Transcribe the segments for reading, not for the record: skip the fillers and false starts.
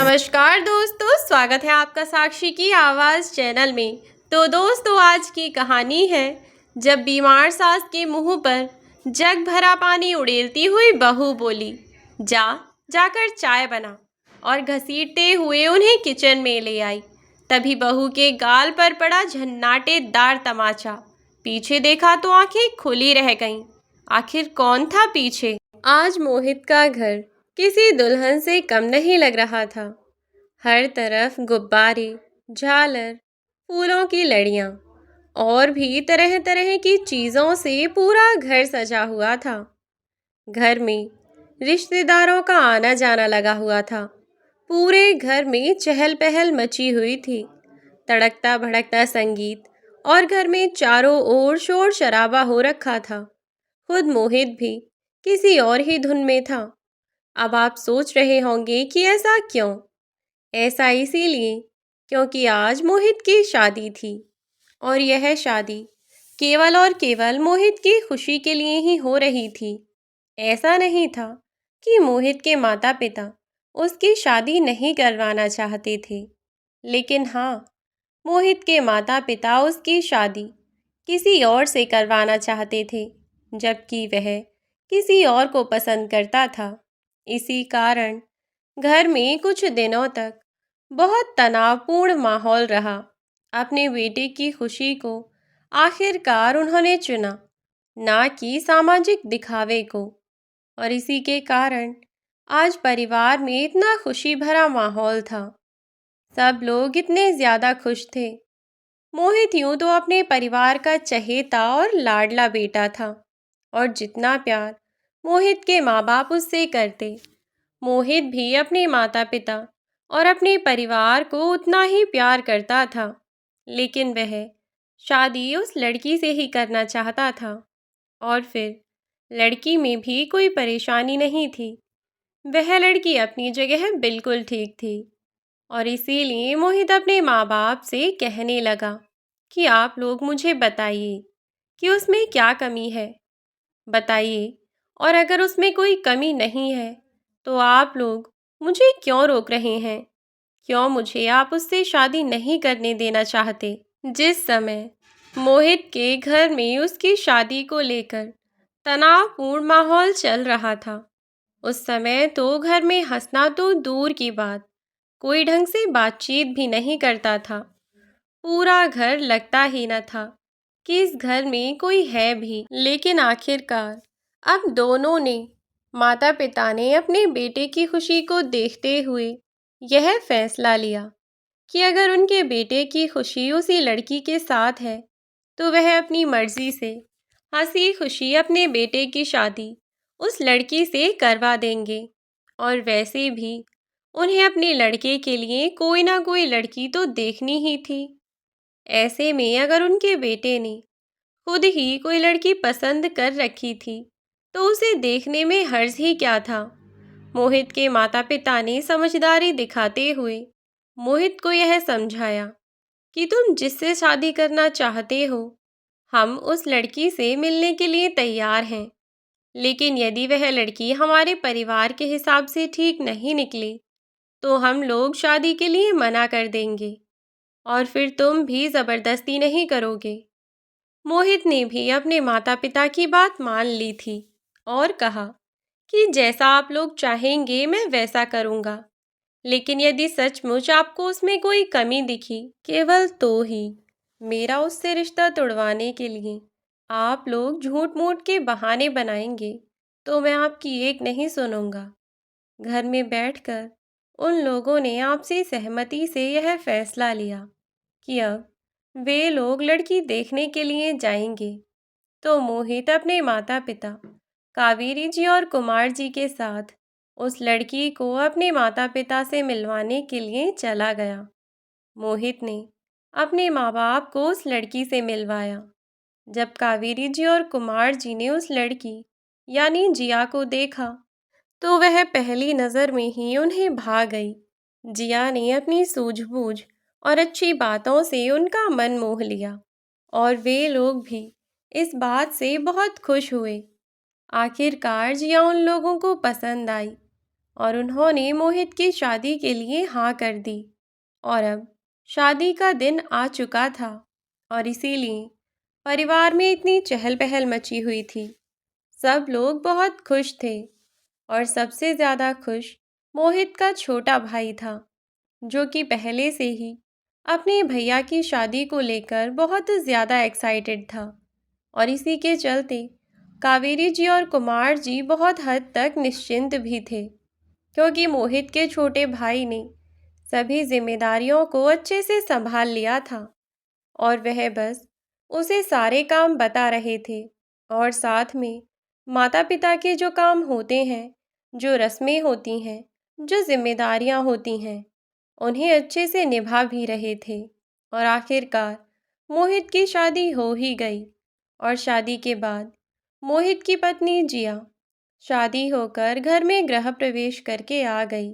नमस्कार दोस्तों, स्वागत है आपका साक्षी की आवाज़ चैनल में। तो दोस्तों, आज की कहानी है जब बीमार सास के मुंह पर जग भरा पानी उड़ेलती हुई बहू बोली, जाकर चाय बना, और घसीटते हुए उन्हें किचन में ले आई। तभी बहू के गाल पर पड़ा झन्नाटेदार तमाचा। पीछे देखा तो आंखें खुली रह गईं। आखिर कौन था पीछे? आज मोहित का घर किसी दुल्हन से कम नहीं लग रहा था। हर तरफ गुब्बारे, झालर, फूलों की लड़ियां और भी तरह तरह की चीज़ों से पूरा घर सजा हुआ था। घर में रिश्तेदारों का आना जाना लगा हुआ था। पूरे घर में चहल पहल मची हुई थी। तड़कता भड़कता संगीत और घर में चारों ओर शोर शराबा हो रखा था। खुद मोहित भी किसी और ही धुन में था। अब आप सोच रहे होंगे कि ऐसा क्यों? ऐसा इसीलिए क्योंकि आज मोहित की शादी थी, और यह शादी केवल और केवल मोहित की खुशी के लिए ही हो रही थी। ऐसा नहीं था कि मोहित के माता पिता उसकी शादी नहीं करवाना चाहते थे, लेकिन हाँ, मोहित के माता पिता उसकी शादी किसी और से करवाना चाहते थे, जबकि वह किसी और को पसंद करता था। इसी कारण घर में कुछ दिनों तक बहुत तनावपूर्ण माहौल रहा। अपने बेटे की खुशी को आखिरकार उन्होंने चुना, ना कि सामाजिक दिखावे को, और इसी के कारण आज परिवार में इतना खुशी भरा माहौल था। सब लोग इतने ज़्यादा खुश थे। मोहित यूं तो अपने परिवार का चहेता और लाडला बेटा था, और जितना प्यार मोहित के माँ बाप उससे करते, मोहित भी अपने माता पिता और अपने परिवार को उतना ही प्यार करता था। लेकिन वह शादी उस लड़की से ही करना चाहता था, और फिर लड़की में भी कोई परेशानी नहीं थी। वह लड़की अपनी जगह बिल्कुल ठीक थी, और इसीलिए मोहित अपने माँ बाप से कहने लगा कि आप लोग मुझे बताइए कि उसमें क्या कमी है। बताइए, और अगर उसमें कोई कमी नहीं है तो आप लोग मुझे क्यों रोक रहे हैं? क्यों मुझे आप उससे शादी नहीं करने देना चाहते? जिस समय मोहित के घर में उसकी शादी को लेकर तनावपूर्ण माहौल चल रहा था, उस समय तो घर में हंसना तो दूर की बात, कोई ढंग से बातचीत भी नहीं करता था। पूरा घर लगता ही न था कि इस घर में कोई है भी। लेकिन आखिरकार अब दोनों ने, माता पिता ने, अपने बेटे की खुशी को देखते हुए यह फैसला लिया कि अगर उनके बेटे की खुशी उसी लड़की के साथ है तो वह अपनी मर्जी से हंसी खुशी अपने बेटे की शादी उस लड़की से करवा देंगे। और वैसे भी उन्हें अपने लड़के के लिए कोई ना कोई लड़की तो देखनी ही थी। ऐसे में अगर उनके बेटे ने खुद ही कोई लड़की पसंद कर रखी थी तो उसे देखने में हर्ज ही क्या था। मोहित के माता पिता ने समझदारी दिखाते हुए मोहित को यह समझाया कि तुम जिससे शादी करना चाहते हो, हम उस लड़की से मिलने के लिए तैयार हैं, लेकिन यदि वह लड़की हमारे परिवार के हिसाब से ठीक नहीं निकली तो हम लोग शादी के लिए मना कर देंगे, और फिर तुम भी ज़बरदस्ती नहीं करोगे। मोहित ने भी अपने माता पिता की बात मान ली थी और कहा कि जैसा आप लोग चाहेंगे मैं वैसा करूँगा, लेकिन यदि सचमुच आपको उसमें कोई कमी दिखी, केवल तो ही मेरा उससे रिश्ता तुड़वाने के लिए आप लोग झूठ मूठ के बहाने बनाएंगे तो मैं आपकी एक नहीं सुनूंगा। घर में बैठकर उन लोगों ने आपसी सहमति से यह फैसला लिया कि अब वे लोग लड़की देखने के लिए जाएंगे। तो मोहित अपने माता पिता कावेरी जी और कुमार जी के साथ उस लड़की को अपने माता पिता से मिलवाने के लिए चला गया। मोहित ने अपने माँ बाप को उस लड़की से मिलवाया। जब कावेरी जी और कुमार जी ने उस लड़की यानी जिया को देखा तो वह पहली नज़र में ही उन्हें भा गई। जिया ने अपनी सूझबूझ और अच्छी बातों से उनका मन मोह लिया, और वे लोग भी इस बात से बहुत खुश हुए। आखिरकार जिया उन लोगों को पसंद आई, और उन्होंने मोहित की शादी के लिए हाँ कर दी। और अब शादी का दिन आ चुका था और इसीलिए परिवार में इतनी चहल पहल मची हुई थी। सब लोग बहुत खुश थे और सबसे ज़्यादा खुश मोहित का छोटा भाई था, जो कि पहले से ही अपने भैया की शादी को लेकर बहुत ज़्यादा एक्साइटेड था। और इसी के चलते कावेरी जी और कुमार जी बहुत हद तक निश्चिंत भी थे, क्योंकि मोहित के छोटे भाई ने सभी जिम्मेदारियों को अच्छे से संभाल लिया था और वह बस उसे सारे काम बता रहे थे। और साथ में माता पिता के जो काम होते हैं, जो रस्में होती हैं, जो जिम्मेदारियां होती हैं, उन्हें अच्छे से निभा भी रहे थे। और आखिरकार मोहित की शादी हो ही गई। और शादी के बाद मोहित की पत्नी जिया शादी होकर घर में गृह प्रवेश करके आ गई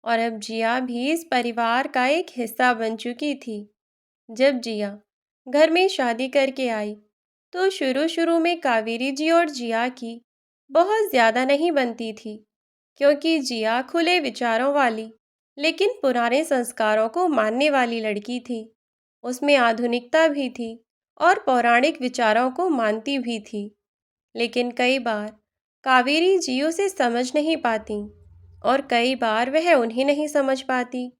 और अब जिया भी इस परिवार का एक हिस्सा बन चुकी थी। जब जिया घर में शादी करके आई तो शुरू शुरू में कावेरी जी और जिया की बहुत ज़्यादा नहीं बनती थी, क्योंकि जिया खुले विचारों वाली लेकिन पुराने संस्कारों को मानने वाली लड़की थी। उसमें आधुनिकता भी थी और पौराणिक विचारों को मानती भी थी। लेकिन कई बार कावेरी जी उसे समझ नहीं पाती और कई बार वह उन्हें नहीं समझ पाती।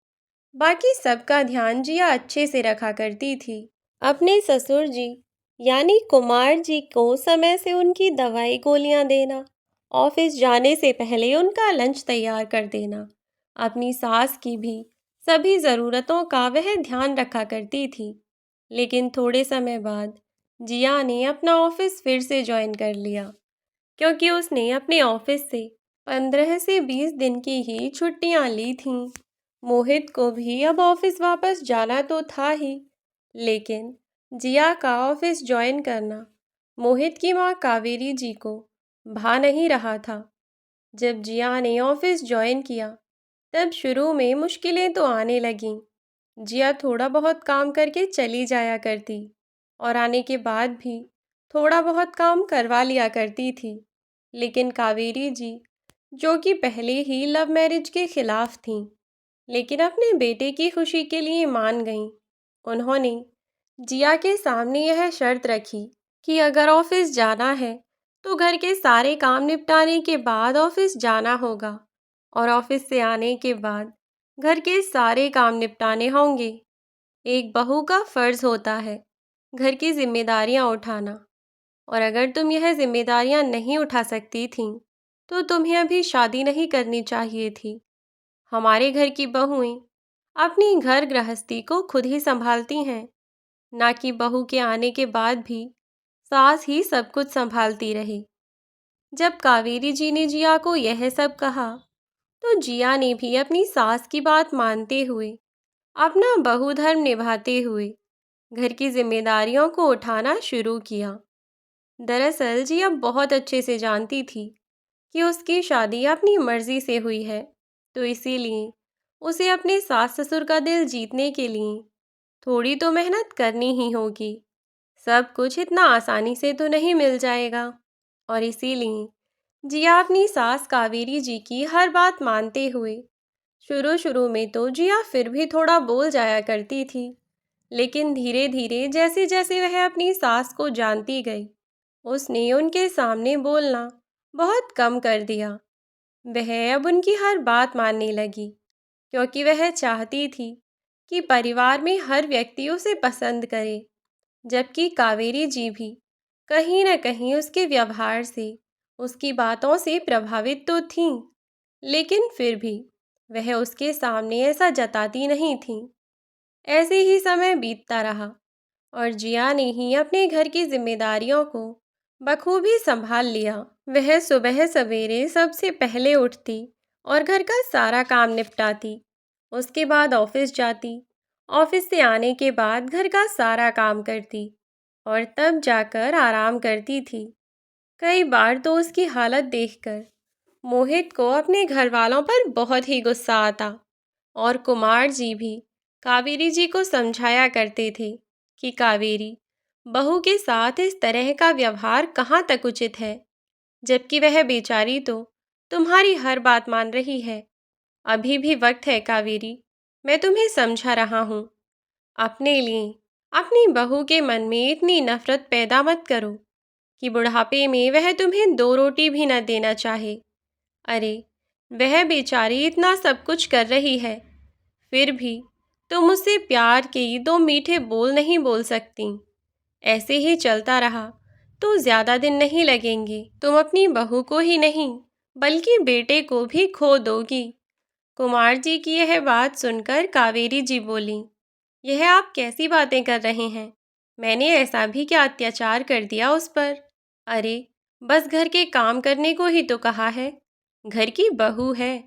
बाकी सबका ध्यान जिया अच्छे से रखा करती थी। अपने ससुर जी यानी कुमार जी को समय से उनकी दवाई गोलियां देना, ऑफिस जाने से पहले उनका लंच तैयार कर देना, अपनी सास की भी सभी ज़रूरतों का वह ध्यान रखा करती थी। लेकिन थोड़े समय बाद जिया ने अपना ऑफिस फिर से ज्वाइन कर लिया, क्योंकि उसने अपने ऑफिस से 15 से 20 दिन की ही छुट्टियां ली थीं। मोहित को भी अब ऑफिस वापस जाना तो था ही, लेकिन जिया का ऑफिस ज्वाइन करना मोहित की माँ कावेरी जी को भा नहीं रहा था। जब जिया ने ऑफिस ज्वाइन किया तब शुरू में मुश्किलें तो आने लगीं। जिया थोड़ा बहुत काम करके चली जाया करती और आने के बाद भी थोड़ा बहुत काम करवा लिया करती थी। लेकिन कावेरी जी, जो कि पहले ही लव मैरिज के खिलाफ थीं, लेकिन अपने बेटे की खुशी के लिए मान गईं। उन्होंने जिया के सामने यह शर्त रखी कि अगर ऑफिस जाना है तो घर के सारे काम निपटाने के बाद ऑफिस जाना होगा और ऑफिस से आने के बाद घर के सारे काम निपटाने होंगे। एक बहू का फर्ज होता है घर की जिम्मेदारियां उठाना, और अगर तुम यह जिम्मेदारियां नहीं उठा सकती थीं तो तुम्हें अभी शादी नहीं करनी चाहिए थी। हमारे घर की बहुएं अपनी घर गृहस्थी को खुद ही संभालती हैं, ना कि बहू के आने के बाद भी सास ही सब कुछ संभालती रही। जब कावेरी जी ने जिया को यह सब कहा तो जिया ने भी अपनी सास की बात मानते हुए, अपना बहुधर्म निभाते हुए घर की जिम्मेदारियों को उठाना शुरू किया। दरअसल जिया बहुत अच्छे से जानती थी कि उसकी शादी अपनी मर्जी से हुई है, तो इसीलिए उसे अपने सास ससुर का दिल जीतने के लिए थोड़ी तो मेहनत करनी ही होगी। सब कुछ इतना आसानी से तो नहीं मिल जाएगा। और इसीलिए जिया अपनी सास कावेरी जी की हर बात मानते हुए, शुरू शुरू में तो जिया फिर भी थोड़ा बोल जाया करती थी, लेकिन धीरे धीरे जैसे जैसे वह अपनी सास को जानती गई, उसने उनके सामने बोलना बहुत कम कर दिया। वह अब उनकी हर बात मानने लगी, क्योंकि वह चाहती थी कि परिवार में हर व्यक्ति उसे पसंद करे। जबकि कावेरी जी भी कहीं न कहीं उसके व्यवहार से, उसकी बातों से प्रभावित तो थीं, लेकिन फिर भी वह उसके सामने ऐसा जताती नहीं थीं। ऐसे ही समय बीतता रहा और जिया ने ही अपने घर की जिम्मेदारियों को बखूबी संभाल लिया। वह सुबह सवेरे सबसे पहले उठती और घर का सारा काम निपटाती। उसके बाद ऑफिस जाती। ऑफिस से आने के बाद घर का सारा काम करती और तब जाकर आराम करती थी। कई बार तो उसकी हालत देखकर मोहित को अपने घर वालों पर बहुत ही गुस्सा आता और कुमार जी भी कावेरी जी को समझाया करते थे कि कावेरी, बहू के साथ इस तरह का व्यवहार कहाँ तक उचित है, जबकि वह बेचारी तो तुम्हारी हर बात मान रही है। अभी भी वक्त है कावेरी, मैं तुम्हें समझा रहा हूँ। अपने लिए, अपनी बहू के मन में इतनी नफरत पैदा मत करो कि बुढ़ापे में वह तुम्हें दो रोटी भी न देना चाहे। अरे, वह बेचारी इतना सब कुछ कर रही है, फिर भी तुम उससे प्यार के दो मीठे बोल नहीं बोल सकती। ऐसे ही चलता रहा तो ज़्यादा दिन नहीं लगेंगे, तुम अपनी बहू को ही नहीं बल्कि बेटे को भी खो दोगी। कुमार जी की यह बात सुनकर कावेरी जी बोली, यह आप कैसी बातें कर रहे हैं? मैंने ऐसा भी क्या अत्याचार कर दिया उस पर? अरे, बस घर के काम करने को ही तो कहा है। घर की बहू है,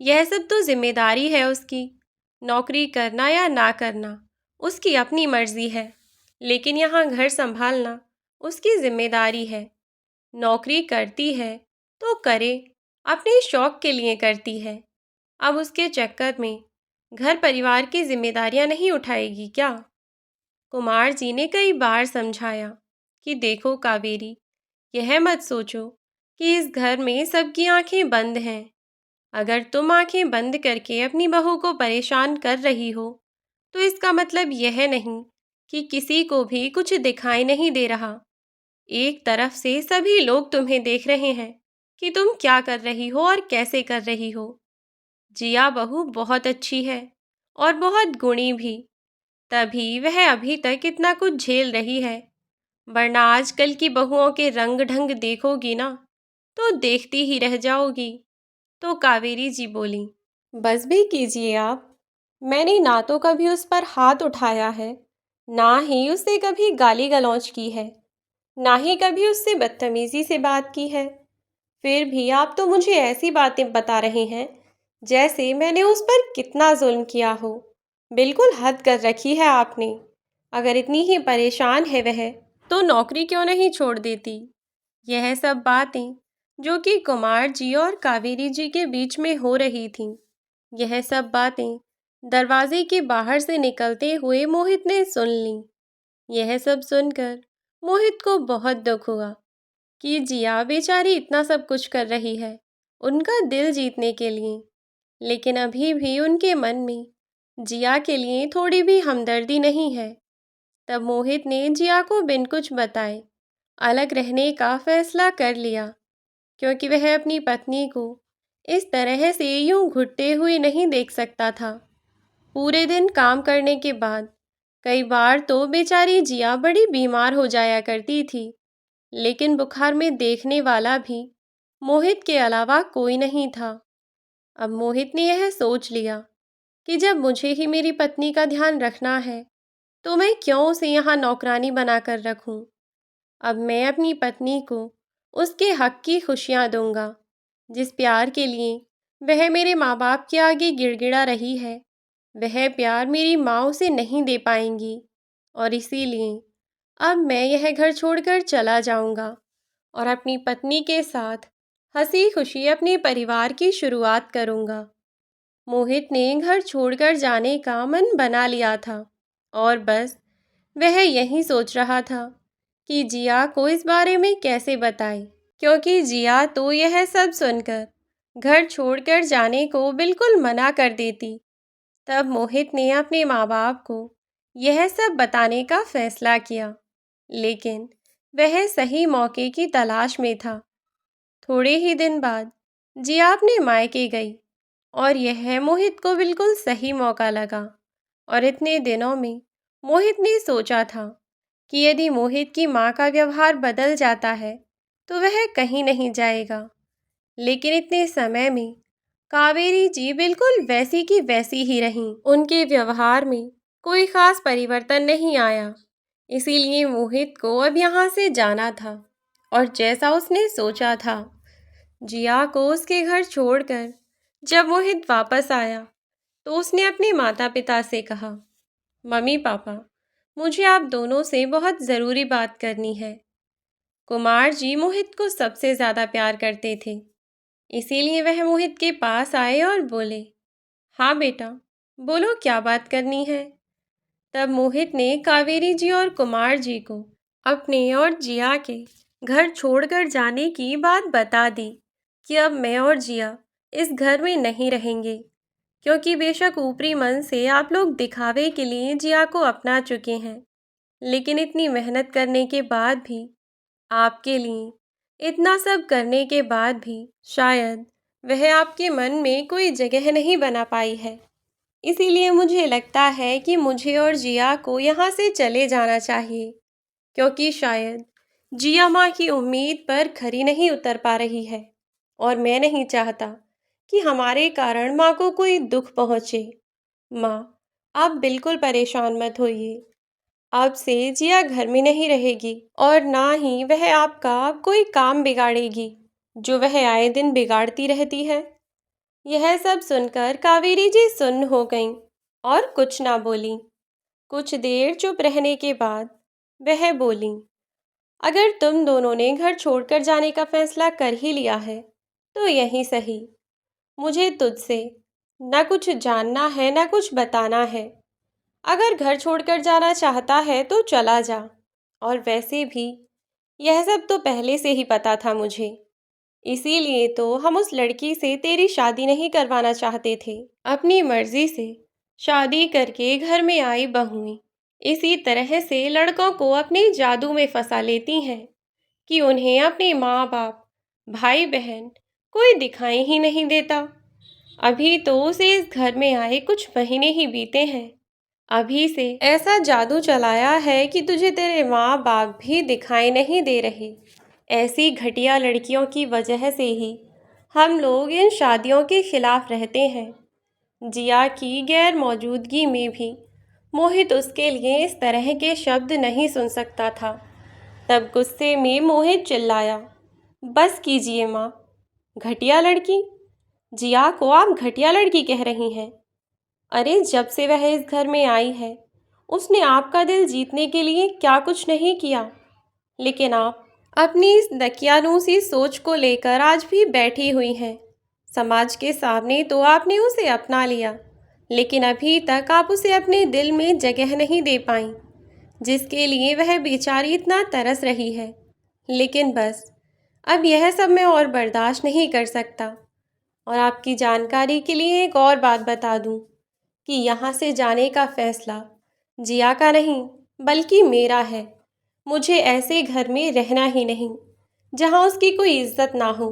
यह सब तो जिम्मेदारी है उसकी। नौकरी करना या ना करना उसकी अपनी मर्जी है, लेकिन यहाँ घर संभालना उसकी जिम्मेदारी है। नौकरी करती है तो करे, अपने शौक के लिए करती है। अब उसके चक्कर में घर परिवार की जिम्मेदारियां नहीं उठाएगी क्या? कुमार जी ने कई बार समझाया कि देखो कावेरी, यह मत सोचो कि इस घर में सबकी आंखें बंद हैं। अगर तुम आंखें बंद करके अपनी बहू को परेशान कर रही हो, तो इसका मतलब यह नहीं कि किसी को भी कुछ दिखाई नहीं दे रहा। एक तरफ से सभी लोग तुम्हें देख रहे हैं कि तुम क्या कर रही हो और कैसे कर रही हो। जिया बहू बहुत अच्छी है और बहुत गुणी भी, तभी वह अभी तक इतना कुछ झेल रही है। वरना आजकल की बहुओं के रंग ढंग देखोगी ना, तो देखती ही रह जाओगी। तो कावेरी जी बोली, बस भी कीजिए आप। मैंने ना तो कभी उस पर हाथ उठाया है, ना ही उससे कभी गाली गलौज की है, ना ही कभी उससे बदतमीजी से बात की है। फिर भी आप तो मुझे ऐसी बातें बता रहे हैं जैसे मैंने उस पर कितना जुल्म किया हो। बिल्कुल हद कर रखी है आपने। अगर इतनी ही परेशान है वह, तो नौकरी क्यों नहीं छोड़ देती? यह सब बातें जो कि कुमार जी और कावेरी जी के बीच में हो रही थीं, यह सब बातें दरवाजे के बाहर से निकलते हुए मोहित ने सुन लीं। यह सब सुनकर मोहित को बहुत दुख हुआ कि जिया बेचारी इतना सब कुछ कर रही है उनका दिल जीतने के लिए, लेकिन अभी भी उनके मन में जिया के लिए थोड़ी भी हमदर्दी नहीं है। तब मोहित ने जिया को बिन कुछ बताए अलग रहने का फैसला कर लिया, क्योंकि वह अपनी पत्नी को इस तरह से यूं घुटते हुए नहीं देख सकता था। पूरे दिन काम करने के बाद कई बार तो बेचारी जिया बड़ी बीमार हो जाया करती थी, लेकिन बुखार में देखने वाला भी मोहित के अलावा कोई नहीं था। अब मोहित ने यह सोच लिया कि जब मुझे ही मेरी पत्नी का ध्यान रखना है, तो मैं क्यों उसे यहाँ नौकरानी बनाकर रखूं। अब मैं अपनी पत्नी को उसके हक की खुशियाँ दूंगा। जिस प्यार के लिए वह मेरे माँ बाप के आगे गिड़गिड़ा रही है, वह प्यार मेरी माँ उसे नहीं दे पाएंगी। और इसीलिए अब मैं यह घर छोड़कर चला जाऊंगा और अपनी पत्नी के साथ हंसी खुशी अपने परिवार की शुरुआत करूंगा। मोहित ने घर छोड़कर जाने का मन बना लिया था और बस वह यही सोच रहा था कि जिया को इस बारे में कैसे बताए, क्योंकि जिया तो यह सब सुनकर घर छोड़कर जाने को बिल्कुल मना कर देती। तब मोहित ने अपने माँ बाप को यह सब बताने का फैसला किया, लेकिन वह सही मौके की तलाश में था। थोड़े ही दिन बाद जिया अपने मायके गई और यह मोहित को बिल्कुल सही मौका लगा। और इतने दिनों में मोहित ने सोचा था कि यदि मोहित की माँ का व्यवहार बदल जाता है तो वह कहीं नहीं जाएगा, लेकिन इतने समय में कावेरी जी बिल्कुल वैसी की वैसी ही रहीं। उनके व्यवहार में कोई खास परिवर्तन नहीं आया। इसीलिए मोहित को अब यहाँ से जाना था और जैसा उसने सोचा था, जिया को उसके घर छोड़कर जब मोहित वापस आया तो उसने अपने माता पिता से कहा, मम्मी पापा, मुझे आप दोनों से बहुत ज़रूरी बात करनी है। कुमार जी मोहित को सबसे ज़्यादा प्यार करते थे, इसीलिए वह मोहित के पास आए और बोले, हाँ बेटा, बोलो क्या बात करनी है। तब मोहित ने कावेरी जी और कुमार जी को अपने और जिया के घर छोड़कर जाने की बात बता दी। कि अब मैं और जिया इस घर में नहीं रहेंगे, क्योंकि बेशक ऊपरी मन से आप लोग दिखावे के लिए जिया को अपना चुके हैं, लेकिन इतनी मेहनत करने के बाद भी, आपके लिए इतना सब करने के बाद भी शायद वह आपके मन में कोई जगह नहीं बना पाई है। इसीलिए मुझे लगता है कि मुझे और जिया को यहाँ से चले जाना चाहिए, क्योंकि शायद जिया माँ की उम्मीद पर खरी नहीं उतर पा रही है और मैं नहीं चाहता कि हमारे कारण माँ को कोई दुख पहुँचे। माँ, आप बिल्कुल परेशान मत होइए। अब से जिया घर में नहीं रहेगी और ना ही वह आपका कोई काम बिगाड़ेगी, जो वह आए दिन बिगाड़ती रहती है। यह सब सुनकर कावेरी जी सुन्न हो गईं और कुछ ना बोली। कुछ देर चुप रहने के बाद वह बोली, अगर तुम दोनों ने घर छोड़कर जाने का फैसला कर ही लिया है तो यही सही। मुझे तुझसे ना कुछ जानना है ना कुछ बताना है। अगर घर छोड़कर जाना चाहता है तो चला जा, और वैसे भी यह सब तो पहले से ही पता था मुझे। इसीलिए तो हम उस लड़की से तेरी शादी नहीं करवाना चाहते थे। अपनी मर्जी से शादी करके घर में आई बहुएं इसी तरह से लड़कों को अपने जादू में फंसा लेती हैं कि उन्हें अपने माँ बाप, भाई बहन कोई दिखाई ही नहीं देता। अभी तो उसे इस घर में आए कुछ महीने ही बीते हैं, अभी से ऐसा जादू चलाया है कि तुझे तेरे माँ बाप भी दिखाई नहीं दे रहे। ऐसी घटिया लड़कियों की वजह से ही हम लोग इन शादियों के खिलाफ रहते हैं। जिया की गैर मौजूदगी में भी मोहित उसके लिए इस तरह के शब्द नहीं सुन सकता था। तब गुस्से में मोहित चिल्लाया, बस कीजिए माँ। घटिया लड़की? जिया को आप घटिया लड़की कह रही हैं? अरे जब से वह इस घर में आई है उसने आपका दिल जीतने के लिए क्या कुछ नहीं किया, लेकिन आप अपनी इस दकियानूसी सोच को लेकर आज भी बैठी हुई हैं। समाज के सामने तो आपने उसे अपना लिया, लेकिन अभी तक आप उसे अपने दिल में जगह नहीं दे पाई, जिसके लिए वह बेचारी इतना तरस रही है। लेकिन बस अब यह सब मैं और बर्दाश्त नहीं कर सकता। और आपकी जानकारी के लिए एक और बात बता दूं कि यहाँ से जाने का फैसला जिया का नहीं बल्कि मेरा है। मुझे ऐसे घर में रहना ही नहीं जहाँ उसकी कोई इज्जत ना हो।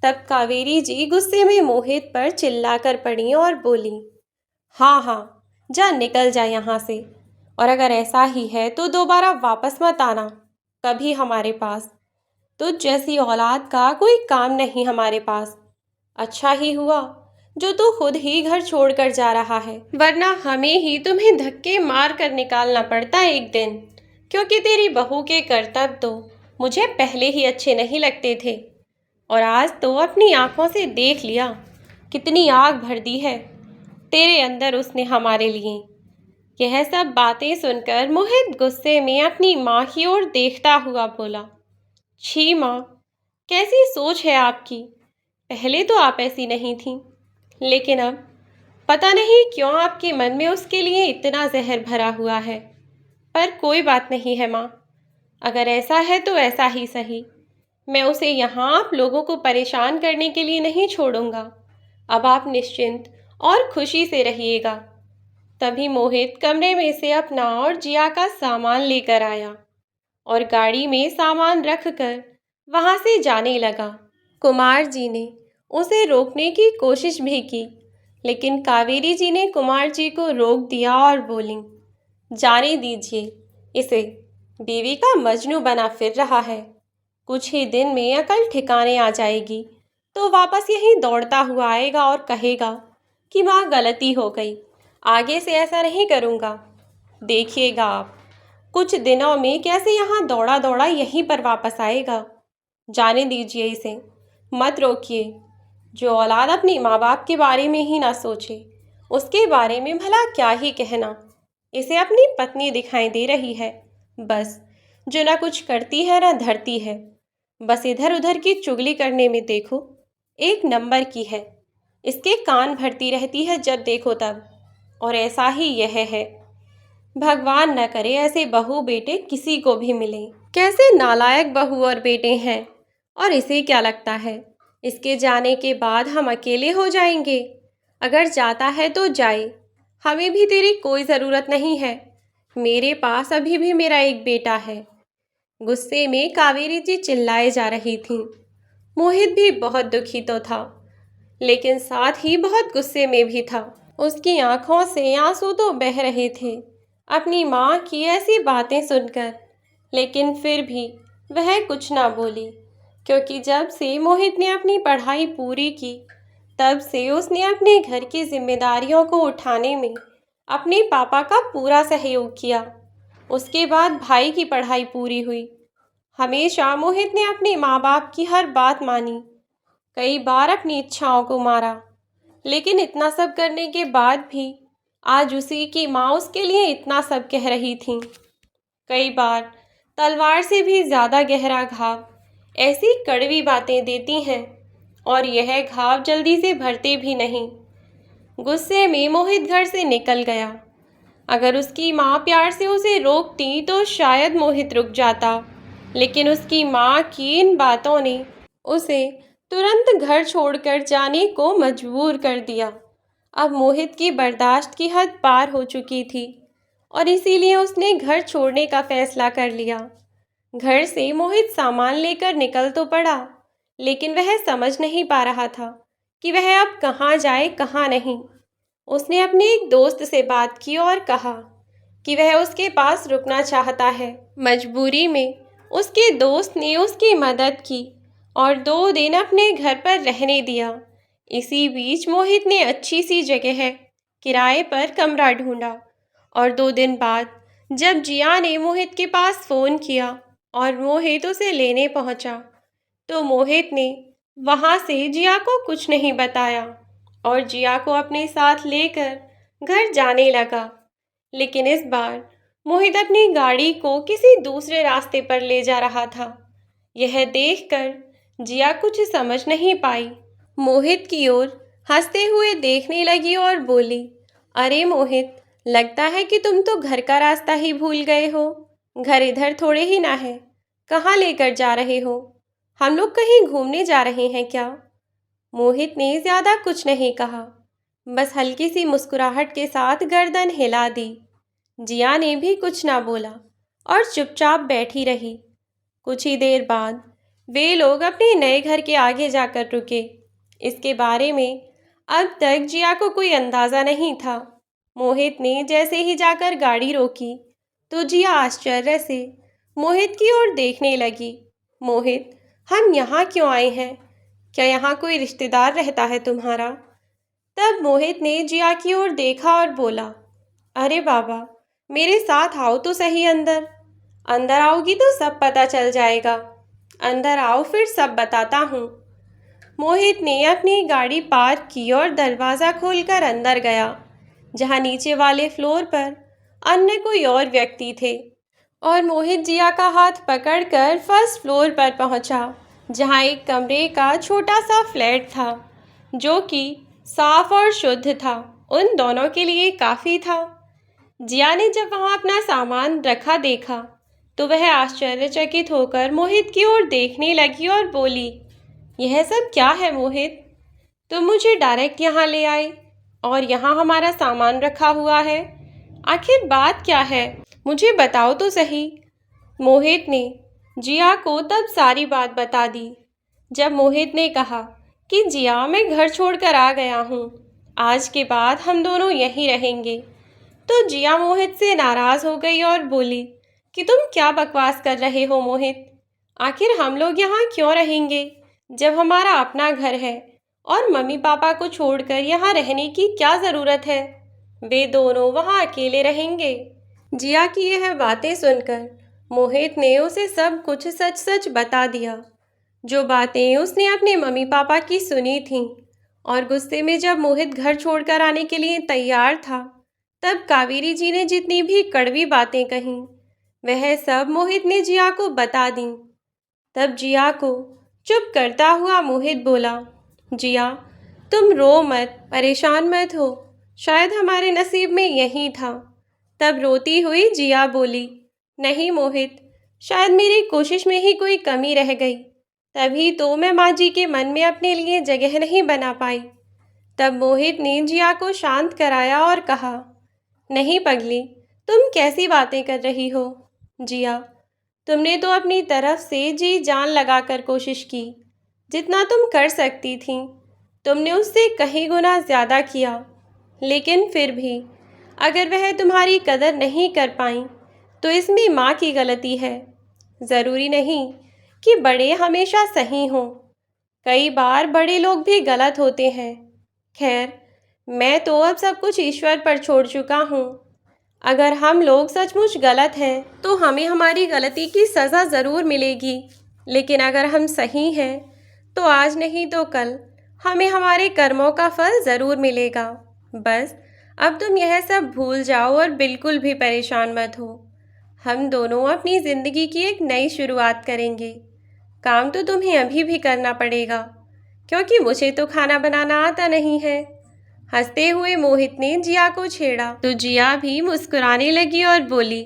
तब कावेरी जी गुस्से में मोहित पर चिल्लाकर पड़ी और बोली, हाँ हाँ, जा निकल जा यहाँ से, और अगर ऐसा ही है तो दोबारा वापस मत आना कभी हमारे पास। तुझ जैसी औलाद का कोई काम नहीं हमारे पास। अच्छा ही हुआ जो तू खुद ही घर छोड़कर जा रहा है, वरना हमें ही तुम्हें धक्के मार कर निकालना पड़ता एक दिन, क्योंकि तेरी बहू के करतब तो मुझे पहले ही अच्छे नहीं लगते थे, और आज तो अपनी आंखों से देख लिया कितनी आग भर दी है तेरे अंदर उसने हमारे लिए। यह सब बातें सुनकर मोहित गुस्से में अपनी माँ की ओर देखता हुआ बोला, छी माँ, कैसी सोच है आपकी। पहले तो आप ऐसी नहीं थीं, लेकिन अब पता नहीं क्यों आपके मन में उसके लिए इतना जहर भरा हुआ है। पर कोई बात नहीं है माँ, अगर ऐसा है तो ऐसा ही सही। मैं उसे यहाँ आप लोगों को परेशान करने के लिए नहीं छोड़ूंगा। अब आप निश्चिंत और खुशी से रहिएगा। तभी मोहित कमरे में से अपना और जिया का सामान लेकर आया और गाड़ी में सामान रखकर वहाँ से जाने लगा। कुमार जी ने उसे रोकने की कोशिश भी की, लेकिन कावेरी जी ने कुमार जी को रोक दिया और बोली, जाने दीजिए इसे, बीवी का मजनू बना फिर रहा है। कुछ ही दिन में अकल ठिकाने आ जाएगी तो वापस यहीं दौड़ता हुआ आएगा और कहेगा कि माँ गलती हो गई, आगे से ऐसा नहीं करूँगा। देखिएगा आप कुछ दिनों में कैसे यहाँ दौड़ा दौड़ा यहीं पर वापस आएगा। जाने दीजिए इसे, मत रोकिए। जो औलाद अपने माँ बाप के बारे में ही ना सोचे, उसके बारे में भला क्या ही कहना। इसे अपनी पत्नी दिखाई दे रही है बस, जो ना कुछ करती है ना धरती है, बस इधर उधर की चुगली करने में देखो एक नंबर की है। इसके कान भरती रहती है जब देखो तब, और ऐसा ही यह है। भगवान न करे ऐसे बहू बेटे किसी को भी मिले। कैसे नालायक बहू और बेटे हैं, और इसे क्या लगता है इसके जाने के बाद हम अकेले हो जाएंगे। अगर जाता है तो जाए, हमें भी तेरी कोई ज़रूरत नहीं है। मेरे पास अभी भी मेरा एक बेटा है। गुस्से में कावेरी जी चिल्लाए जा रही थीं। मोहित भी बहुत दुखी तो था, लेकिन साथ ही बहुत गुस्से में भी था। उसकी आंखों से आंसू तो बह रहे थे अपनी माँ की ऐसी बातें सुनकर, लेकिन फिर भी वह कुछ ना बोली, क्योंकि जब से मोहित ने अपनी पढ़ाई पूरी की तब से उसने अपने घर की जिम्मेदारियों को उठाने में अपने पापा का पूरा सहयोग किया। उसके बाद भाई की पढ़ाई पूरी हुई। हमेशा मोहित ने अपने माँ बाप की हर बात मानी, कई बार अपनी इच्छाओं को मारा, लेकिन इतना सब करने के बाद भी आज उसी की माँ उसके लिए इतना सब कह रही थी। कई बार तलवार से भी ज़्यादा गहरा घाव ऐसी कड़वी बातें देती हैं, और यह घाव जल्दी से भरते भी नहीं। गुस्से में मोहित घर से निकल गया। अगर उसकी माँ प्यार से उसे रोकती तो शायद मोहित रुक जाता, लेकिन उसकी माँ की इन बातों ने उसे तुरंत घर छोड़कर जाने को मजबूर कर दिया। अब मोहित की बर्दाश्त की हद पार हो चुकी थी और इसीलिए उसने घर छोड़ने का फैसला कर लिया। घर से मोहित सामान लेकर निकल तो पड़ा, लेकिन वह समझ नहीं पा रहा था कि वह अब कहाँ जाए कहाँ नहीं। उसने अपने एक दोस्त से बात की और कहा कि वह उसके पास रुकना चाहता है। मजबूरी में उसके दोस्त ने उसकी मदद की और 2 दिन अपने घर पर रहने दिया। इसी बीच मोहित ने अच्छी सी जगह किराए पर कमरा ढूंढा और 2 दिन बाद जब जिया ने मोहित के पास फ़ोन किया और मोहित उसे लेने पहुंचा, तो मोहित ने वहां से जिया को कुछ नहीं बताया और जिया को अपने साथ लेकर घर जाने लगा। लेकिन इस बार मोहित अपनी गाड़ी को किसी दूसरे रास्ते पर ले जा रहा था। यह देखकर जिया कुछ समझ नहीं पाई। मोहित की ओर हंसते हुए देखने लगी और बोली, अरे मोहित, लगता है कि तुम तो घर का रास्ता ही भूल गए हो। घर इधर थोड़े ही ना है। कहाँ लेकर जा रहे हो? हम लोग कहीं घूमने जा रहे हैं क्या? मोहित ने ज़्यादा कुछ नहीं कहा, बस हल्की सी मुस्कुराहट के साथ गर्दन हिला दी। जिया ने भी कुछ ना बोला और चुपचाप बैठी रही। कुछ ही देर बाद वे लोग अपने नए घर के आगे जाकर रुके। इसके बारे में अब तक जिया को कोई अंदाज़ा नहीं था। मोहित ने जैसे ही जाकर गाड़ी रोकी तो जिया आश्चर्य से मोहित की ओर देखने लगी। मोहित, हम यहाँ क्यों आए हैं? क्या यहाँ कोई रिश्तेदार रहता है तुम्हारा? तब मोहित ने जिया की ओर देखा और बोला, अरे बाबा, मेरे साथ आओ तो सही अंदर। अंदर आओगी तो सब पता चल जाएगा। अंदर आओ, फिर सब बताता हूँ। मोहित ने अपनी गाड़ी पार्क की और दरवाज़ा खोलकर अंदर गया, जहाँ नीचे वाले फ्लोर पर अन्य कोई और व्यक्ति थे। और मोहित जिया का हाथ पकड़कर फर्स्ट फ्लोर पर पहुँचा, जहाँ एक कमरे का छोटा सा फ्लैट था, जो कि साफ और शुद्ध था। उन दोनों के लिए काफ़ी था। जिया ने जब वहाँ अपना सामान रखा देखा तो वह आश्चर्यचकित होकर मोहित की ओर देखने लगी और बोली, यह सब क्या है मोहित? तुम मुझे डायरेक्ट यहाँ ले आए और यहाँ हमारा सामान रखा हुआ है। आखिर बात क्या है? मुझे बताओ तो सही। मोहित ने जिया को तब सारी बात बता दी। जब मोहित ने कहा कि जिया, मैं घर छोड़कर आ गया हूँ, आज के बाद हम दोनों यहीं रहेंगे, तो जिया मोहित से नाराज़ हो गई और बोली कि तुम क्या बकवास कर रहे हो मोहित? आखिर हम लोग यहाँ क्यों रहेंगे जब हमारा अपना घर है, और मम्मी पापा को छोड़कर यहाँ रहने की क्या ज़रूरत है? वे दोनों वहाँ अकेले रहेंगे। जिया की यह बातें सुनकर मोहित ने उसे सब कुछ सच सच बता दिया, जो बातें उसने अपने मम्मी पापा की सुनी थीं। और गुस्से में जब मोहित घर छोड़कर आने के लिए तैयार था, तब कावेरी जी ने जितनी भी कड़वी बातें कहीं, वह सब मोहित ने जिया को बता दी। तब जिया को चुप करता हुआ मोहित बोला, जिया, तुम रो मत, परेशान मत हो, शायद हमारे नसीब में यही था। तब रोती हुई जिया बोली, नहीं मोहित, शायद मेरी कोशिश में ही कोई कमी रह गई, तभी तो मैं माँ जी के मन में अपने लिए जगह नहीं बना पाई। तब मोहित ने जिया को शांत कराया और कहा, नहीं पगली, तुम कैसी बातें कर रही हो। जिया, तुमने तो अपनी तरफ से जी जान लगाकर कोशिश की। जितना तुम कर सकती थी तुमने उससे कहीं गुना ज़्यादा किया। लेकिन फिर भी अगर वह तुम्हारी कदर नहीं कर पाई तो इसमें माँ की गलती है। ज़रूरी नहीं कि बड़े हमेशा सही हों, कई बार बड़े लोग भी गलत होते हैं। खैर, मैं तो अब सब कुछ ईश्वर पर छोड़ चुका हूँ। अगर हम लोग सचमुच गलत हैं तो हमें हमारी गलती की सज़ा ज़रूर मिलेगी, लेकिन अगर हम सही हैं तो आज नहीं तो कल हमें हमारे कर्मों का फल ज़रूर मिलेगा। बस अब तुम यह सब भूल जाओ और बिल्कुल भी परेशान मत हो। हम दोनों अपनी ज़िंदगी की एक नई शुरुआत करेंगे। काम तो तुम्हें अभी भी करना पड़ेगा, क्योंकि मुझे तो खाना बनाना आता नहीं है। हंसते हुए मोहित ने जिया को छेड़ा तो जिया भी मुस्कुराने लगी और बोली,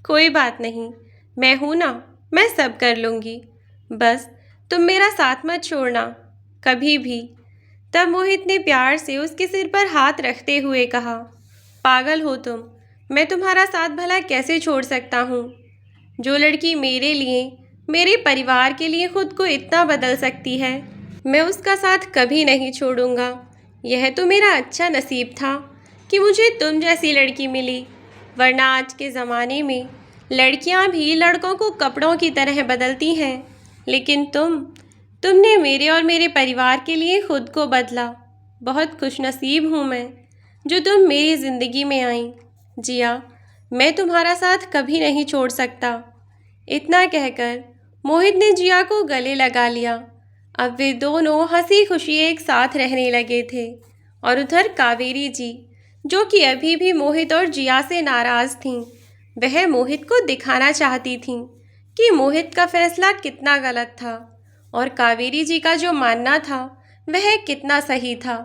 कोई बात नहीं, मैं हूँ ना, मैं सब कर लूँगी। बस तुम मेरा साथ मत छोड़ना, कभी भी। तब मोहित ने प्यार से उसके सिर पर हाथ रखते हुए कहा, पागल हो तुम, मैं तुम्हारा साथ भला कैसे छोड़ सकता हूँ। जो लड़की मेरे लिए, मेरे परिवार के लिए खुद को इतना बदल सकती है, मैं उसका साथ कभी नहीं छोड़ूंगा। यह तो मेरा अच्छा नसीब था कि मुझे तुम जैसी लड़की मिली, वरना आज के ज़माने में लड़कियां भी लड़कों को कपड़ों की तरह बदलती हैं, लेकिन तुमने मेरे और मेरे परिवार के लिए खुद को बदला। बहुत खुशनसीब हूँ मैं जो तुम मेरी ज़िंदगी में आई। जिया, मैं तुम्हारा साथ कभी नहीं छोड़ सकता। इतना कहकर मोहित ने जिया को गले लगा लिया। अब वे दोनों हंसी खुशी एक साथ रहने लगे थे। और उधर कावेरी जी, जो कि अभी भी मोहित और जिया से नाराज़ थीं, वह मोहित को दिखाना चाहती थीं कि मोहित का फैसला कितना गलत था और कावेरी जी का जो मानना था वह कितना सही था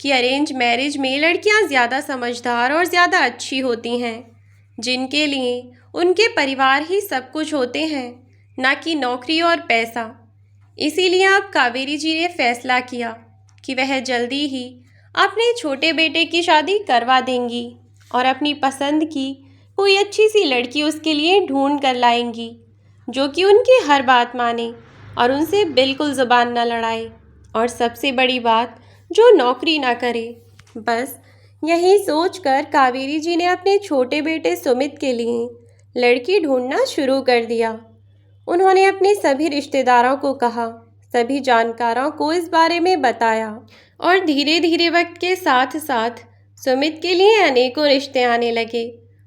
कि अरेंज मैरिज में लड़कियां ज़्यादा समझदार और ज़्यादा अच्छी होती हैं, जिनके लिए उनके परिवार ही सब कुछ होते हैं, ना कि नौकरी और पैसा। इसीलिए अब कावेरी जी ने फैसला किया कि वह जल्दी ही अपने छोटे बेटे की शादी करवा देंगी और अपनी पसंद की कोई अच्छी सी लड़की उसके लिए ढूंढ कर लाएंगी, जो कि उनकी हर बात माने और उनसे बिल्कुल ज़ुबान न लड़ाए, और सबसे बड़ी बात, जो नौकरी ना करे। बस यही सोचकर कावेरी जी ने अपने छोटे बेटे सुमित के लिए लड़की ढूंढना शुरू कर दिया। उन्होंने अपने सभी रिश्तेदारों को कहा, सभी जानकारों को इस बारे में बताया, और धीरे धीरे वक्त के साथ साथ सुमित के लिए अनेकों रिश्ते आने लगे।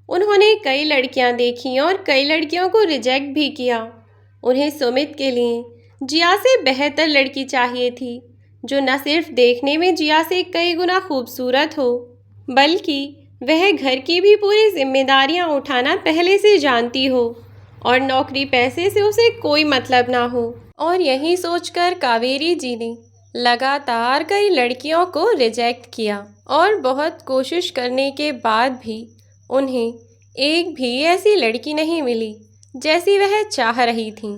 उन्होंने कई लड़कियां देखीं और कई लड़कियों को रिजेक्ट भी किया। उन्हें सुमित के लिए जिया से बेहतर लड़की चाहिए थी, जो न सिर्फ देखने में जिया से कई गुना खूबसूरत हो, बल्कि वह घर की भी पूरी जिम्मेदारियां उठाना पहले से जानती हो और नौकरी पैसे से उसे कोई मतलब ना हो। और यही सोचकर कावेरी जी ने लगातार कई लड़कियों को रिजेक्ट किया और बहुत कोशिश करने के बाद भी उन्हें एक भी ऐसी लड़की नहीं मिली जैसी वह चाह रही थीं।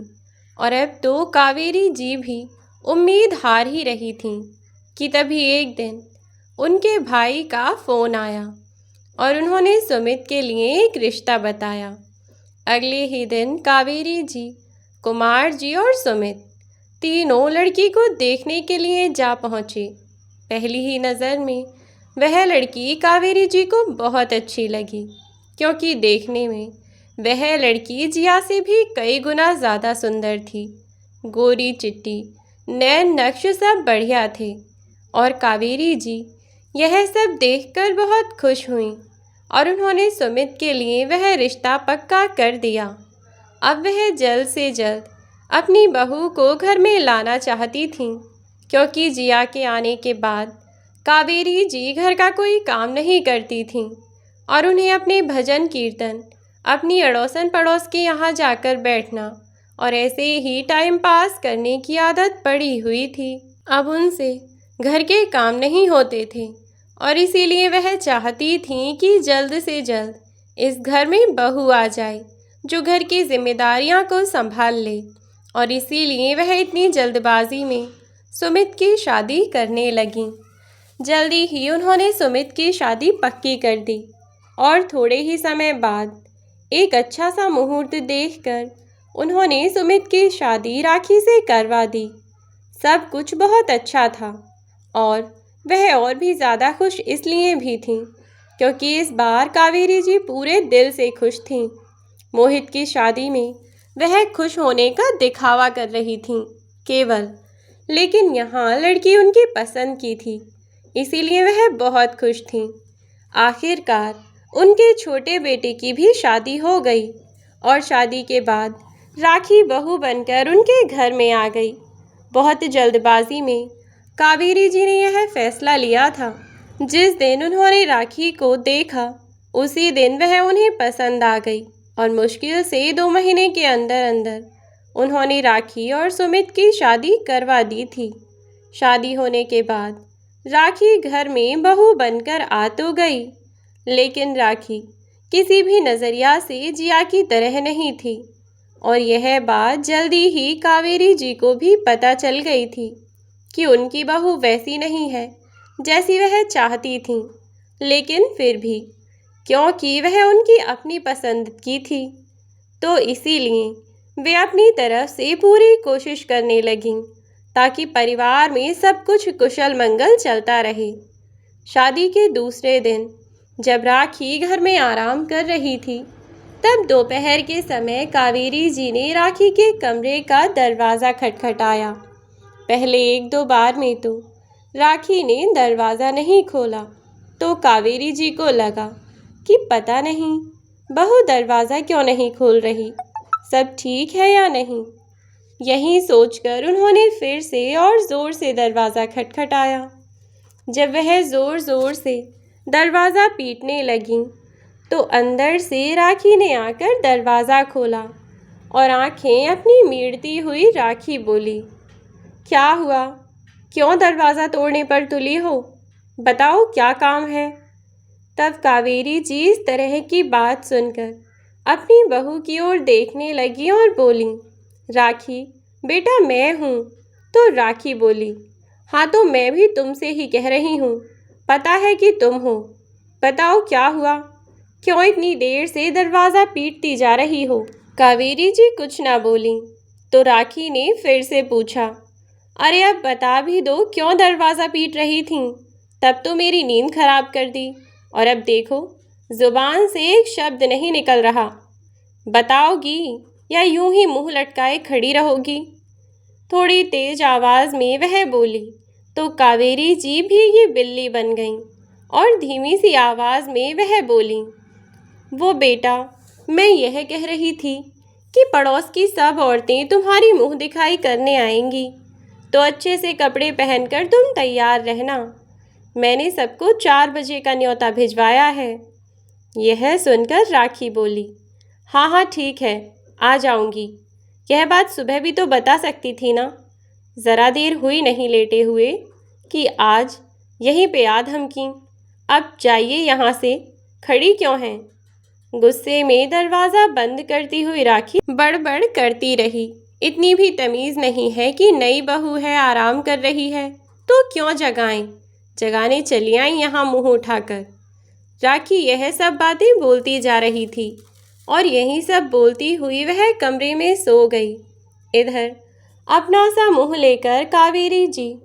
और अब तो कावेरी जी भी उम्मीद हार ही रही थीं कि तभी एक दिन उनके भाई का फ़ोन आया और उन्होंने सुमित के लिए एक रिश्ता बताया। अगले ही दिन कावेरी जी, कुमार जी और सुमित तीनों लड़की को देखने के लिए जा पहुँचे। पहली ही नज़र में वह लड़की कावेरी जी को बहुत अच्छी लगी, क्योंकि देखने में वह लड़की जिया से भी कई गुना ज़्यादा सुंदर थी। गोरी चिट्टी, नैन नक्श सब बढ़िया थे और कावेरी जी यह सब देखकर बहुत खुश हुईं और उन्होंने सुमित के लिए वह रिश्ता पक्का कर दिया। अब वह जल्द से जल्द अपनी बहू को घर में लाना चाहती थीं, क्योंकि जिया के आने के बाद कावेरी जी घर का कोई काम नहीं करती थीं और उन्हें अपने भजन कीर्तन, अपनी अड़ोसन पड़ोस के यहाँ जाकर बैठना और ऐसे ही टाइम पास करने की आदत पड़ी हुई थी। अब उनसे घर के काम नहीं होते थे और इसीलिए वह चाहती थीं कि जल्द से जल्द इस घर में बहू आ जाए, जो घर की जिम्मेदारियां को संभाल ले और इसीलिए वह इतनी जल्दबाजी में सुमित की शादी करने लगीं। जल्दी ही उन्होंने सुमित की शादी पक्की कर दी और थोड़े ही समय बाद एक अच्छा सा मुहूर्त देखकर उन्होंने सुमित की शादी राखी से करवा दी। सब कुछ बहुत अच्छा था और वह और भी ज़्यादा खुश इसलिए भी थीं क्योंकि इस बार कावेरी जी पूरे दिल से खुश थीं। मोहित की शादी में वह खुश होने का दिखावा कर रही थीं केवल, लेकिन यहाँ लड़की उनकी पसंद की थी, इसीलिए वह बहुत खुश थीं। आखिरकार उनके छोटे बेटे की भी शादी हो गई और शादी के बाद राखी बहू बनकर उनके घर में आ गई। बहुत जल्दबाजी में कावेरी जी ने यह फैसला लिया था। जिस दिन उन्होंने राखी को देखा उसी दिन वह उन्हें पसंद आ गई और मुश्किल से 2 महीने के अंदर अंदर उन्होंने राखी और सुमित की शादी करवा दी थी। शादी होने के बाद राखी घर में बहू बनकर आ तो गई, लेकिन राखी किसी भी नज़रिया से जिया की तरह नहीं थी और यह बात जल्दी ही कावेरी जी को भी पता चल गई थी कि उनकी बहू वैसी नहीं है जैसी वह चाहती थीं। लेकिन फिर भी क्योंकि वह उनकी अपनी पसंद की थी तो इसीलिए वे अपनी तरफ से पूरी कोशिश करने लगीं ताकि परिवार में सब कुछ कुशल मंगल चलता रहे। शादी के दूसरे दिन जब राखी घर में आराम कर रही थी तब दोपहर के समय कावेरी जी ने राखी के कमरे का दरवाज़ा खटखटाया। पहले 1-2 बार में तो राखी ने दरवाज़ा नहीं खोला तो कावेरी जी को लगा कि पता नहीं बहू दरवाज़ा क्यों नहीं खोल रही, सब ठीक है या नहीं। यही सोचकर उन्होंने फिर से और ज़ोर से दरवाज़ा खटखटाया। जब वह ज़ोर ज़ोर से दरवाज़ा पीटने लगीं तो अंदर से राखी ने आकर दरवाज़ा खोला और आंखें अपनी मीड़ती हुई राखी बोली, क्या हुआ, क्यों दरवाज़ा तोड़ने पर तुली हो, बताओ क्या काम है। तब कावेरी जी इस तरह की बात सुनकर अपनी बहू की ओर देखने लगी और बोली, राखी बेटा मैं हूँ। तो राखी बोली, हाँ तो मैं भी तुमसे ही कह रही हूँ, पता है कि तुम हो, बताओ क्या हुआ, क्यों इतनी देर से दरवाज़ा पीटती जा रही हो। कावेरी जी कुछ ना बोली तो राखी ने फिर से पूछा, अरे अब बता भी दो क्यों दरवाज़ा पीट रही थीं, तब तो मेरी नींद खराब कर दी और अब देखो ज़ुबान से एक शब्द नहीं निकल रहा, बताओगी या यूं ही मुंह लटकाए खड़ी रहोगी। थोड़ी तेज आवाज़ में वह बोली तो कावेरी जी भी ये बिल्ली बन गईं और धीमी सी आवाज़ में वह बोली, वो बेटा मैं यह कह रही थी कि पड़ोस की सब औरतें तुम्हारी मुंह दिखाई करने आएंगी तो अच्छे से कपड़े पहनकर तुम तैयार रहना, मैंने सबको 4 बजे का न्योता भिजवाया है। यह सुनकर राखी बोली, हाँ हाँ ठीक है आ जाऊंगी, यह बात सुबह भी तो बता सकती थी ना, ज़रा देर हुई नहीं लेटे हुए कि आज यहीं पे आ धमकी, अब जाइए यहाँ से, खड़ी क्यों हैं। गुस्से में दरवाज़ा बंद करती हुई राखी बड़बड़ करती रही, इतनी भी तमीज़ नहीं है कि नई बहू है आराम कर रही है तो क्यों जगाएं, जगाने चली आई यहाँ मुँह उठाकर। राखी यह सब बातें बोलती जा रही थी और यही सब बोलती हुई वह कमरे में सो गई। इधर अपना सा मुँह लेकर कावेरी जी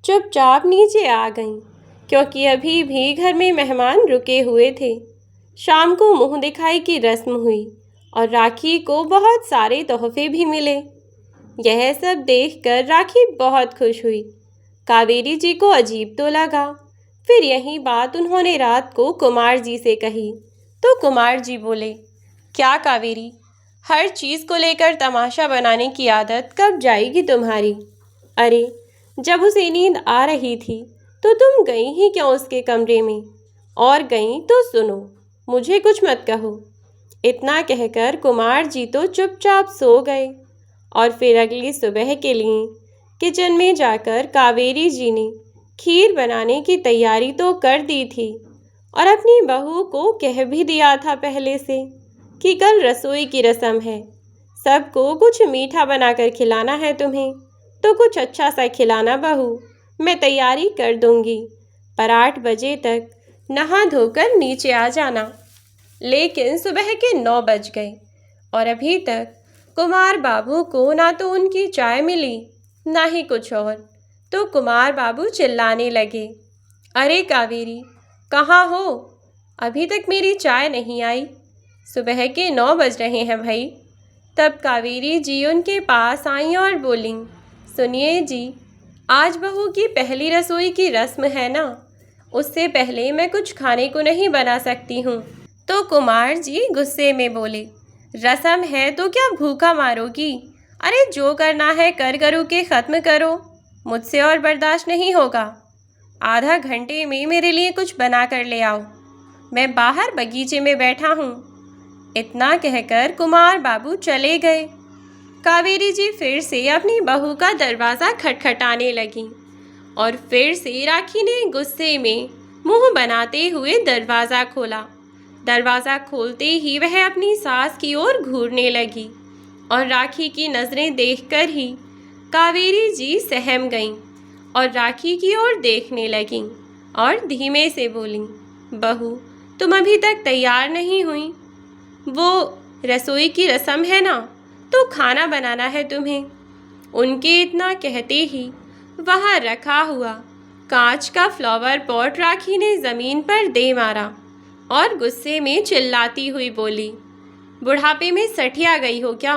चुपचाप नीचे आ गईं क्योंकि अभी भी घर में मेहमान रुके हुए थे। शाम को मुँह दिखाई की रस्म हुई और राखी को बहुत सारे तोहफे भी मिले। यह सब देखकर राखी बहुत खुश हुई। कावेरी जी को अजीब तो लगा। फिर यही बात उन्होंने रात को कुमार जी से कही तो कुमार जी बोले, क्या कावेरी, हर चीज़ को लेकर तमाशा बनाने की आदत कब जाएगी तुम्हारी। अरे जब उसे नींद आ रही थी तो तुम गई ही क्यों उसके कमरे में, और गई तो सुनो, मुझे कुछ मत कहो। इतना कहकर कुमार जी तो चुपचाप सो गए और फिर अगली सुबह के लिए किचन में जाकर कावेरी जी ने खीर बनाने की तैयारी तो कर दी थी और अपनी बहू को कह भी दिया था पहले से कि कल रसोई की रस्म है, सबको कुछ मीठा बनाकर खिलाना है तुम्हें, तो कुछ अच्छा सा खिलाना बहू। मैं तैयारी कर दूंगी, पर 8 बजे तक नहा धोकर नीचे आ जाना। लेकिन सुबह के 9 बज गए और अभी तक कुमार बाबू को ना तो उनकी चाय मिली, ना ही कुछ और। तो कुमार बाबू चिल्लाने लगे, अरे कावेरी, कहाँ हो? अभी तक मेरी चाय नहीं आई। सुबह के 9 बज रहे हैं भाई। तब कावेरी जी उनके पास आई और बोली, सुनिए जी, आज बहू की पहली रसोई की रस्म है ना, उससे पहले मैं कुछ खाने को नहीं बना सकती हूँ। तो कुमार जी गुस्से में बोले, रस्म है तो क्या भूखा मारोगी? अरे जो करना है करू के ख़त्म करो, मुझसे और बर्दाश्त नहीं होगा। आधा घंटे में मेरे लिए कुछ बना कर ले आओ, मैं बाहर बगीचे में बैठा हूँ। इतना कहकर कुमार बाबू चले गए। कावेरी जी फिर से अपनी बहू का दरवाज़ा खटखटाने लगी और फिर से राखी ने गुस्से में मुंह बनाते हुए दरवाज़ा खोला। दरवाज़ा खोलते ही वह अपनी सास की ओर घूरने लगी और राखी की नज़रें देखकर ही कावेरी जी सहम गईं और राखी की ओर देखने लगीं और धीमे से बोलीं, बहू, तुम अभी तक तैयार नहीं हुई? वो रसोई की रस्म है ना, तो खाना बनाना है तुम्हें। उनके इतना कहते ही वहाँ रखा हुआ कांच का फ्लावर पॉट राखी ने ज़मीन पर दे मारा और गुस्से में चिल्लाती हुई बोली, बुढ़ापे में सठिया गई हो क्या?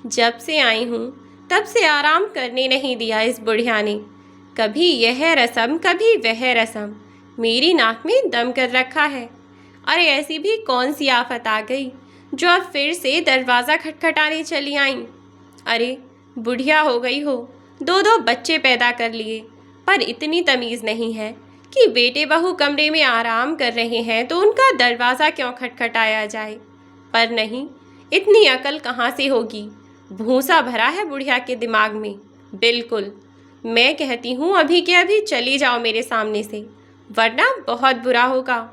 जब से आई हूँ तब से आराम करने नहीं दिया इस बुढ़िया ने। कभी यह रस्म कभी वह रस्म, मेरी नाक में दम कर रखा है। अरे ऐसी भी कौन सी आफत आ गई जो अब फिर से दरवाज़ा खटखटाने चली आईं? अरे बुढ़िया हो गई हो, 2 बच्चे पैदा कर लिए, पर इतनी तमीज़ नहीं है कि बेटे बहू कमरे में आराम कर रहे हैं तो उनका दरवाज़ा क्यों खटखटाया जाए। पर नहीं, इतनी अकल कहाँ से होगी? भूसा भरा है बुढ़िया के दिमाग में। बिल्कुल, मैं कहती हूँ अभी के अभी चली जाओ मेरे सामने से, वरना बहुत बुरा होगा।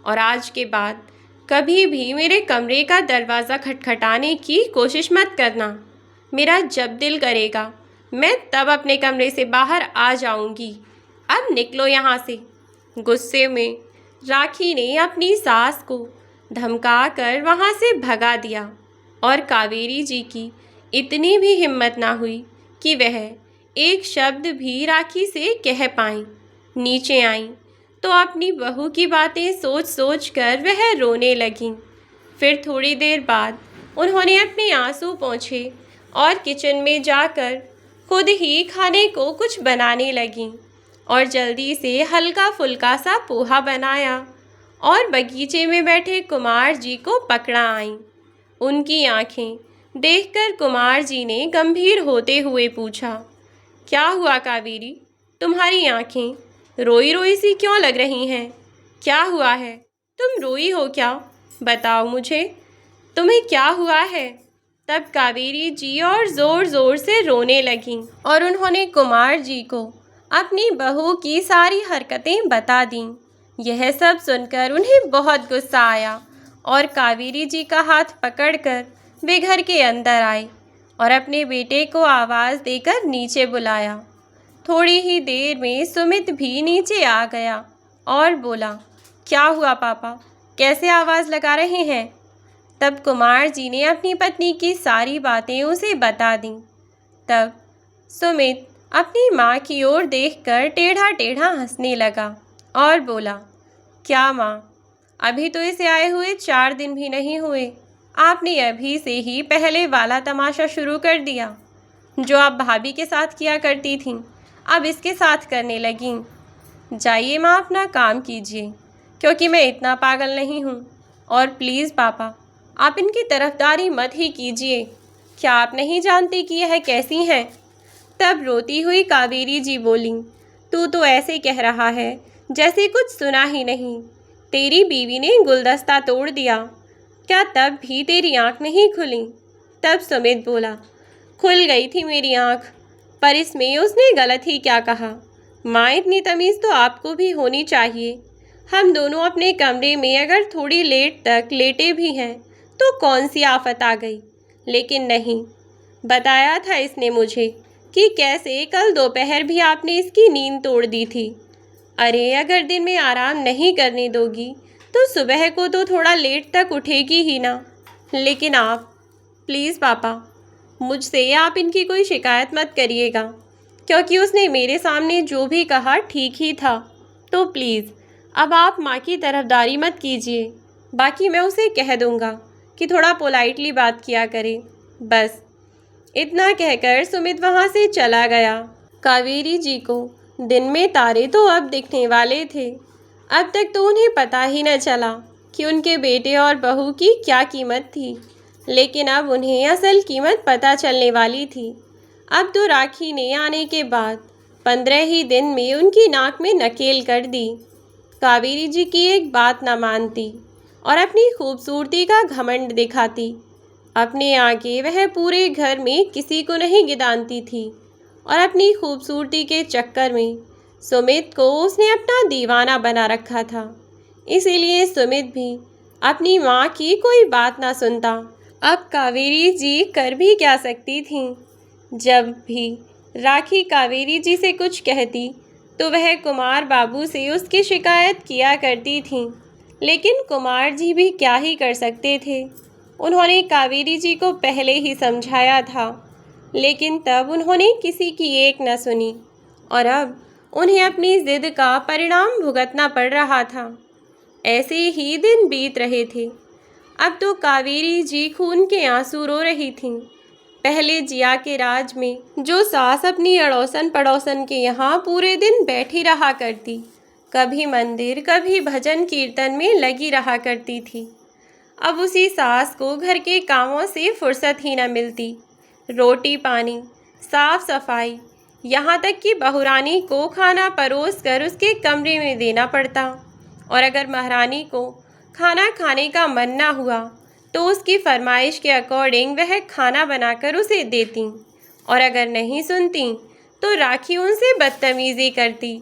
और आज के बाद कभी भी मेरे कमरे का दरवाज़ा खटखटाने की कोशिश मत करना। मेरा जब दिल करेगा मैं तब अपने कमरे से बाहर आ जाऊंगी। अब निकलो यहाँ से। गुस्से में राखी ने अपनी सास को धमका कर वहाँ से भगा दिया और कावेरी जी की इतनी भी हिम्मत ना हुई कि वह एक शब्द भी राखी से कह पाएं। नीचे आईं तो अपनी बहू की बातें सोच सोच कर वह रोने लगीं। फिर थोड़ी देर बाद उन्होंने अपने आंसू पोंछे और किचन में जाकर खुद ही खाने को कुछ बनाने लगीं और जल्दी से हल्का फुल्का सा पोहा बनाया और बगीचे में बैठे कुमार जी को पकड़ा आईं। उनकी आंखें देखकर कुमार जी ने गंभीर होते हुए पूछा, क्या हुआ कावेरी, तुम्हारी आंखें रोई रोई सी क्यों लग रही हैं? क्या हुआ है? तुम रोई हो क्या? बताओ मुझे, तुम्हें क्या हुआ है? तब कावेरी जी और ज़ोर ज़ोर से रोने लगीं और उन्होंने कुमार जी को अपनी बहू की सारी हरकतें बता दीं। यह सब सुनकर उन्हें बहुत गुस्सा आया और कावेरी जी का हाथ पकड़कर वे घर के अंदर आए और अपने बेटे को आवाज़ देकर नीचे बुलाया। थोड़ी ही देर में सुमित भी नीचे आ गया और बोला, क्या हुआ पापा, कैसे आवाज़ लगा रहे हैं? तब कुमार जी ने अपनी पत्नी की सारी बातें उसे बता दीं। तब सुमित अपनी माँ की ओर देखकर टेढ़ा टेढ़ा हंसने लगा और बोला, क्या माँ, अभी तो इसे आए हुए 4 दिन भी नहीं हुए, आपने अभी से ही पहले वाला तमाशा शुरू कर दिया। जो आप भाभी के साथ किया करती थीं, अब इसके साथ करने लगीं। जाइए माँ, अपना काम कीजिए, क्योंकि मैं इतना पागल नहीं हूँ। और प्लीज़ पापा, आप इनकी तरफदारी मत ही कीजिए। क्या आप नहीं जानते कि यह कैसी हैं? तब रोती हुई कावेरी जी बोली, तू तो ऐसे कह रहा है जैसे कुछ सुना ही नहीं। तेरी बीवी ने गुलदस्ता तोड़ दिया, क्या तब भी तेरी आँख नहीं खुली? तब सुमित बोला, खुल गई थी मेरी आँख, पर इसमें उसने गलत ही क्या कहा। माँ, इतनी तमीज़ तो आपको भी होनी चाहिए। हम दोनों अपने कमरे में अगर थोड़ी लेट तक लेटे भी हैं तो कौन सी आफत आ गई, लेकिन नहीं, बताया था इसने मुझे कि कैसे कल दोपहर भी आपने इसकी नींद तोड़ दी थी। अरे अगर दिन में आराम नहीं करने दोगी तो सुबह को तो थोड़ा लेट तक उठेगी ही ना। लेकिन आप प्लीज़ पापा, मुझसे आप इनकी कोई शिकायत मत करिएगा, क्योंकि उसने मेरे सामने जो भी कहा ठीक ही था। तो प्लीज़ अब आप माँ की तरफदारी मत कीजिए। बाकी मैं उसे कह दूँगा कि थोड़ा पोलाइटली बात किया करे। बस इतना कहकर सुमित वहाँ से चला गया। कावेरी जी को दिन में तारे तो अब दिखने वाले थे। अब तक तो उन्हें पता ही न चला कि उनके बेटे और बहू की क्या कीमत थी, लेकिन अब उन्हें असल कीमत पता चलने वाली थी। अब तो राखी ने आने के बाद 15 ही दिन में उनकी नाक में नकेल कर दी। कावेरी जी की एक बात न मानती और अपनी खूबसूरती का घमंड दिखाती। अपने आगे वह पूरे घर में किसी को नहीं गिदानती थी और अपनी खूबसूरती के चक्कर में सुमित को उसने अपना दीवाना बना रखा था। इसीलिए सुमित भी अपनी माँ की कोई बात ना सुनता। अब कावेरी जी कर भी क्या सकती थीं? जब भी राखी कावेरी जी से कुछ कहती तो वह कुमार बाबू से उसकी शिकायत किया करती थीं, लेकिन कुमार जी भी क्या ही कर सकते थे। उन्होंने कावेरी जी को पहले ही समझाया था, लेकिन तब उन्होंने किसी की एक न सुनी और अब उन्हें अपनी ज़िद का परिणाम भुगतना पड़ रहा था। ऐसे ही दिन बीत रहे थे। अब तो कावेरी जी खून के आंसू रो रही थीं। पहले जिया के राज में जो सास अपनी अड़ोसन पड़ोसन के यहाँ पूरे दिन बैठी रहा करती, कभी मंदिर कभी भजन कीर्तन में लगी रहा करती थी, अब उसी सास को घर के कामों से फुर्सत ही न मिलती। रोटी पानी, साफ सफाई, यहाँ तक कि बहुरानी को खाना परोस कर उसके कमरे में देना पड़ता, और अगर महारानी को खाना खाने का मन ना हुआ तो उसकी फरमाइश के अकॉर्डिंग वह खाना बनाकर उसे देती, और अगर नहीं सुनती तो राखी उनसे बदतमीज़ी करती।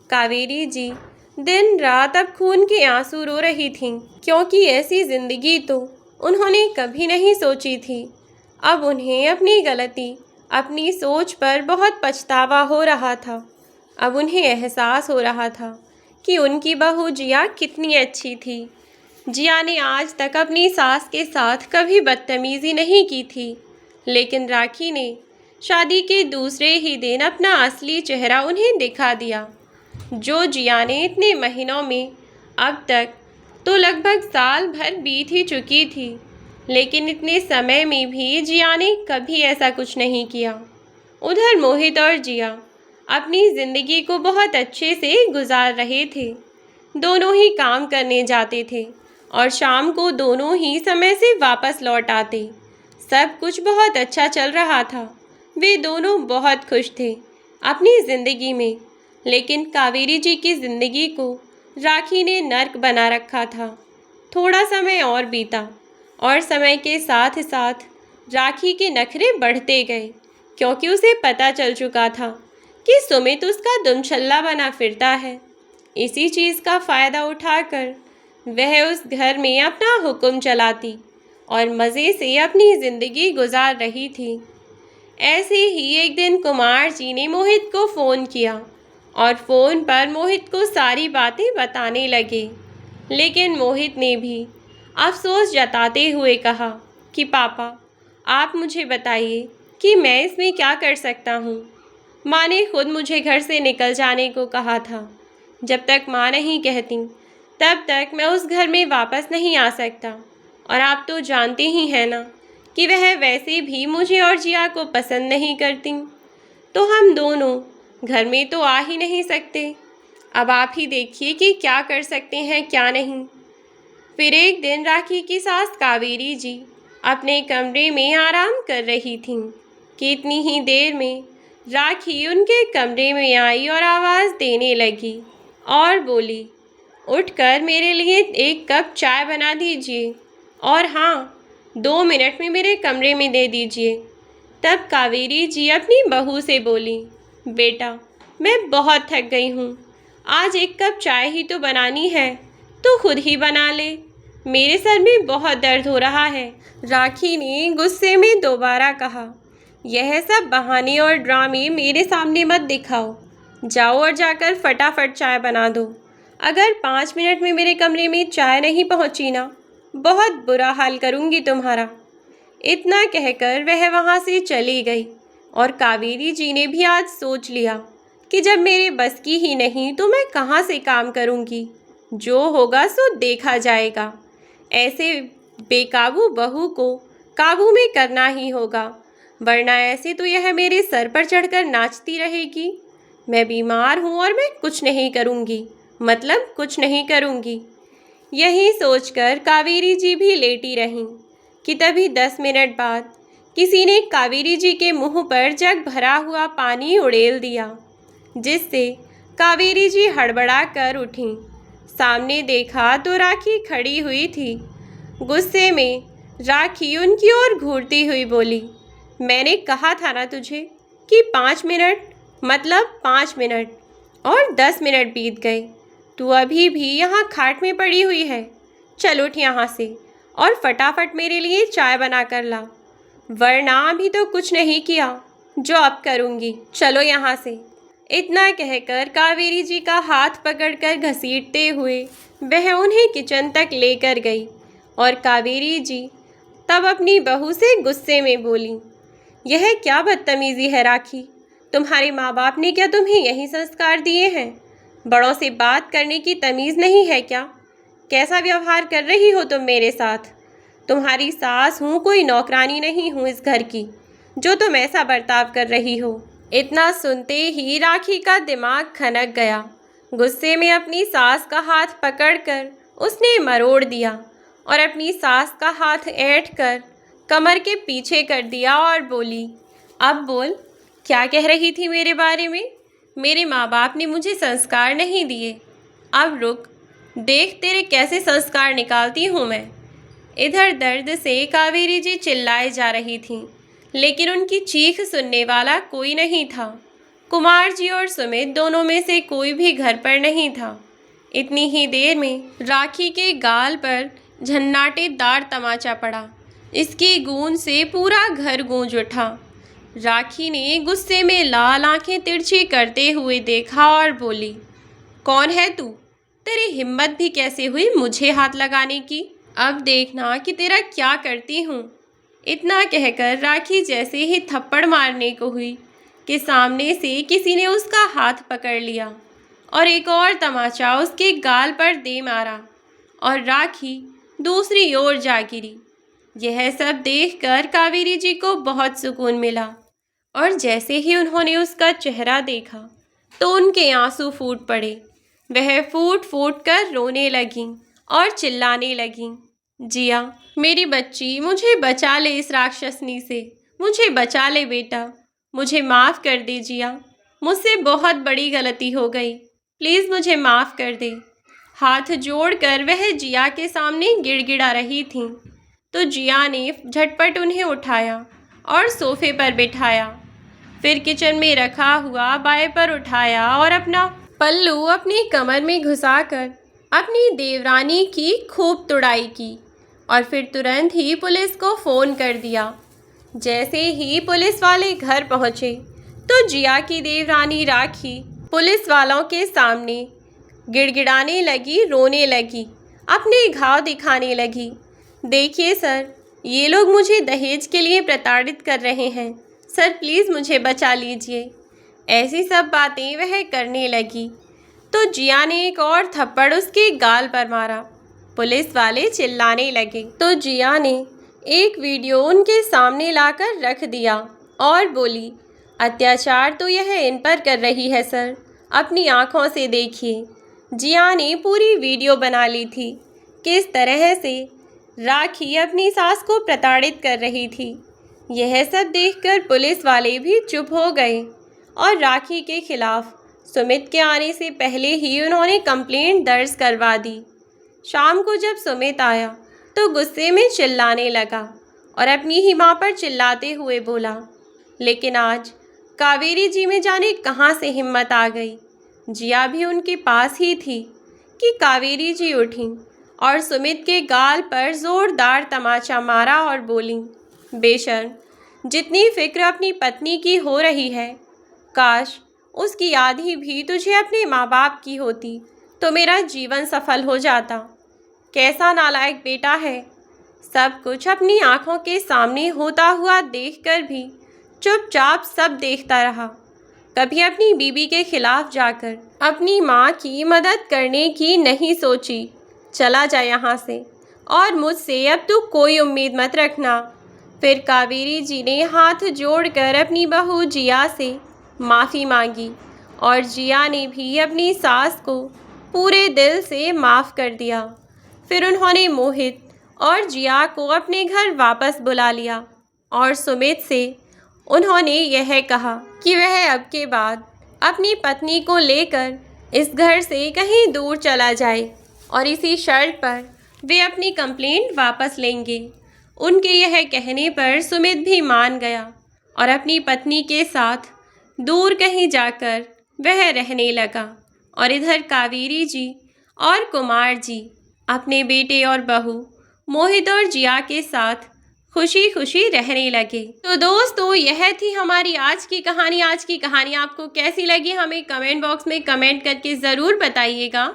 कावेरी जी दिन रात अब खून के आंसू रो रही थीं, क्योंकि ऐसी ज़िंदगी तो उन्होंने कभी नहीं सोची थी। अब उन्हें अपनी गलती, अपनी सोच पर बहुत पछतावा हो रहा था। अब उन्हें एहसास हो रहा था कि उनकी बहू जिया कितनी अच्छी थी। जिया ने आज तक अपनी सास के साथ कभी बदतमीज़ी नहीं की थी, लेकिन राखी ने शादी के दूसरे ही दिन अपना असली चेहरा उन्हें दिखा दिया। जो जिया ने इतने महीनों में, अब तक तो लगभग साल भर बीत ही चुकी थी, लेकिन इतने समय में भी जिया ने कभी ऐसा कुछ नहीं किया। उधर मोहित और जिया अपनी ज़िंदगी को बहुत अच्छे से गुजार रहे थे। दोनों ही काम करने जाते थे और शाम को दोनों ही समय से वापस लौट आते। सब कुछ बहुत अच्छा चल रहा था। वे दोनों बहुत खुश थे अपनी ज़िंदगी में, लेकिन कावेरी जी की ज़िंदगी को राखी ने नर्क बना रखा था। थोड़ा समय और बीता और समय के साथ साथ राखी के नखरे बढ़ते गए, क्योंकि उसे पता चल चुका था कि सुमित उसका दुमछल्ला बना फिरता है। इसी चीज़ का फ़ायदा उठाकर वह उस घर में अपना हुक्म चलाती और मज़े से अपनी ज़िंदगी गुजार रही थी। ऐसे ही एक दिन कुमार जी ने मोहित को फ़ोन किया और फ़ोन पर मोहित को सारी बातें बताने लगे, लेकिन मोहित ने भी अफसोस जताते हुए कहा कि पापा, आप मुझे बताइए कि मैं इसमें क्या कर सकता हूँ। माँ ने खुद मुझे घर से निकल जाने को कहा था। जब तक माँ नहीं कहती तब तक मैं उस घर में वापस नहीं आ सकता, और आप तो जानते ही हैं ना कि वह वैसे भी मुझे और जिया को पसंद नहीं करती, तो हम दोनों घर में तो आ ही नहीं सकते। अब आप ही देखिए कि क्या कर सकते हैं क्या नहीं। फिर एक दिन राखी की सास कावेरी जी अपने कमरे में आराम कर रही थीं कि इतनी ही देर में राखी उनके कमरे में आई और आवाज़ देने लगी और बोली, उठकर मेरे लिए एक कप चाय बना दीजिए, और हाँ, 2 मिनट में मेरे कमरे में दे दीजिए। तब कावेरी जी अपनी बहू से बोली, बेटा, मैं बहुत थक गई हूँ, आज एक कप चाय ही तो बनानी है, तो खुद ही बना ले। मेरे सर में बहुत दर्द हो रहा है, राखी ने गुस्से में दोबारा कहा। यह सब बहाने और ड्रामे मेरे सामने मत दिखाओ। जाओ और जाकर फटाफट चाय बना दो। अगर 5 मिनट में मेरे कमरे में चाय नहीं पहुंची ना, बहुत बुरा हाल करूंगी तुम्हारा। इतना कहकर वह वहां से चली गई। और कावेरी जी ने भी आज सोच लिया कि जब मेरे बस की ही नहीं तो मैं कहाँ से काम करूंगी। जो होगा सो देखा जाएगा। ऐसे बेकाबू बहू को काबू में करना ही होगा, वरना ऐसे तो यह मेरे सर पर चढ़कर नाचती रहेगी। मैं बीमार हूँ और मैं कुछ नहीं करूँगी, मतलब कुछ नहीं करूँगी। यही सोचकर कावेरी जी भी लेटी रहीं कि तभी 10 मिनट बाद किसी ने कावेरी जी के मुंह पर जग भरा हुआ पानी उड़ेल दिया, जिससे कावेरी जी हड़बड़ा कर उठीं। सामने देखा तो राखी खड़ी हुई थी। गुस्से में राखी उनकी ओर घूरती हुई बोली, मैंने कहा था ना तुझे कि 5 मिनट, मतलब 5 मिनट, और 10 मिनट बीत गए। तू अभी भी यहाँ खाट में पड़ी हुई है। चल उठ यहाँ से और फटाफट मेरे लिए चाय बना कर ला, वरना अभी तो कुछ नहीं किया जो अब करूँगी। चलो यहाँ से। इतना कहकर कावेरी जी का हाथ पकड़कर घसीटते हुए वह उन्हें किचन तक लेकर गई। और कावेरी जी तब अपनी बहू से गुस्से में बोली, यह क्या बदतमीज़ी है राखी? तुम्हारे माँ बाप ने क्या तुम्हें यही संस्कार दिए हैं? बड़ों से बात करने की तमीज़ नहीं है क्या? कैसा व्यवहार कर रही हो तुम मेरे साथ? तुम्हारी सास हूँ, कोई नौकरानी नहीं हूँ इस घर की, जो तुम ऐसा बर्ताव कर रही हो। इतना सुनते ही राखी का दिमाग खनक गया। गुस्से में अपनी सास का हाथ पकड़कर उसने मरोड़ दिया और अपनी सास का हाथ ऐंठकर कमर के पीछे कर दिया और बोली, अब बोल, क्या कह रही थी मेरे बारे में? मेरे माँ बाप ने मुझे संस्कार नहीं दिए। अब रुक, देख तेरे कैसे संस्कार निकालती हूँ मैं। इधर दर्द से कावेरी जी चिल्लाए जा रही थीं, लेकिन उनकी चीख सुनने वाला कोई नहीं था। कुमार जी और सुमित दोनों में से कोई भी घर पर नहीं था। इतनी ही देर में राखी के गाल पर झन्नाटेदार तमाचा पड़ा। इसकी गूंज से पूरा घर गूंज उठा। राखी ने गुस्से में लाल आंखें तिरछी करते हुए देखा और बोली, कौन है तू? तेरी हिम्मत भी कैसे हुई मुझे हाथ लगाने की? अब देखना कि तेरा क्या करती हूँ। इतना कहकर राखी जैसे ही थप्पड़ मारने को हुई कि सामने से किसी ने उसका हाथ पकड़ लिया और एक और तमाचा उसके गाल पर दे मारा और राखी दूसरी ओर जा गिरी। यह सब देखकर कावेरी जी को बहुत सुकून मिला और जैसे ही उन्होंने उसका चेहरा देखा तो उनके आंसू फूट पड़े। वह फूट फूट कर रोने लगीं और चिल्लाने लगीं, जिया मेरी बच्ची, मुझे बचा ले इस राक्षसनी से, मुझे बचा ले बेटा, मुझे माफ़ कर दे जिया, मुझसे बहुत बड़ी गलती हो गई, प्लीज़ मुझे माफ़ कर दे। हाथ जोड़कर वह जिया के सामने गिड़गिड़ा रही थीं, तो जिया ने झटपट उन्हें उठाया और सोफे पर बिठाया। फिर किचन में रखा हुआ बाय पर उठाया और अपना पल्लू अपनी कमर में घुसाकर अपनी देवरानी की खूब तुड़ाई की और फिर तुरंत ही पुलिस को फ़ोन कर दिया। जैसे ही पुलिस वाले घर पहुँचे तो जिया की देवरानी राखी पुलिस वालों के सामने गिड़गिड़ाने लगी, रोने लगी, अपने घाव दिखाने लगी। देखिए सर, ये लोग मुझे दहेज के लिए प्रताड़ित कर रहे हैं, सर प्लीज़ मुझे बचा लीजिए। ऐसी सब बातें वह करने लगी तो जिया ने एक और थप्पड़ उसके गाल पर मारा। पुलिस वाले चिल्लाने लगे तो जिया ने एक वीडियो उनके सामने लाकर रख दिया और बोली, अत्याचार तो यह इन पर कर रही है सर, अपनी आँखों से देखिए। जिया ने पूरी वीडियो बना ली थी, किस तरह से राखी अपनी सास को प्रताड़ित कर रही थी। यह सब देखकर पुलिस वाले भी चुप हो गए और राखी के खिलाफ सुमित के आने से पहले ही उन्होंने कंप्लेंट दर्ज करवा दी। शाम को जब सुमित आया तो गुस्से में चिल्लाने लगा और अपनी ही माँ पर चिल्लाते हुए बोला, लेकिन आज कावेरी जी में जाने कहाँ से हिम्मत आ गई। जिया भी उनके पास ही थी कि कावेरी जी उठीं और सुमित के गाल पर जोरदार तमाचा मारा और बोली, बेशर्म, जितनी फिक्र अपनी पत्नी की हो रही है, काश उसकी आधी भी तुझे अपने माँ बाप की होती तो मेरा जीवन सफल हो जाता। कैसा नालायक बेटा है, सब कुछ अपनी आंखों के सामने होता हुआ देखकर भी चुपचाप सब देखता रहा। कभी अपनी बीवी के खिलाफ जाकर अपनी माँ की मदद करने की नहीं सोची। चला जा यहाँ से और मुझसे अब तू कोई उम्मीद मत रखना। फिर कावेरी जी ने हाथ जोड़कर अपनी बहू जिया से माफ़ी मांगी और जिया ने भी अपनी सास को पूरे दिल से माफ़ कर दिया। फिर उन्होंने मोहित और जिया को अपने घर वापस बुला लिया और सुमित से उन्होंने यह कहा कि वह अब के बाद अपनी पत्नी को लेकर इस घर से कहीं दूर चला जाए और इसी शर्त पर वे अपनी कंप्लेंट वापस लेंगे। उनके यह कहने पर सुमित भी मान गया और अपनी पत्नी के साथ दूर कहीं जाकर वह रहने लगा। और इधर कावेरी जी और कुमार जी अपने बेटे और बहू मोहित और जिया के साथ खुशी खुशी रहने लगे। तो दोस्तों, यह थी हमारी आज की कहानी। आज की कहानी आपको कैसी लगी हमें कमेंट बॉक्स में कमेंट करके ज़रूर बताइएगा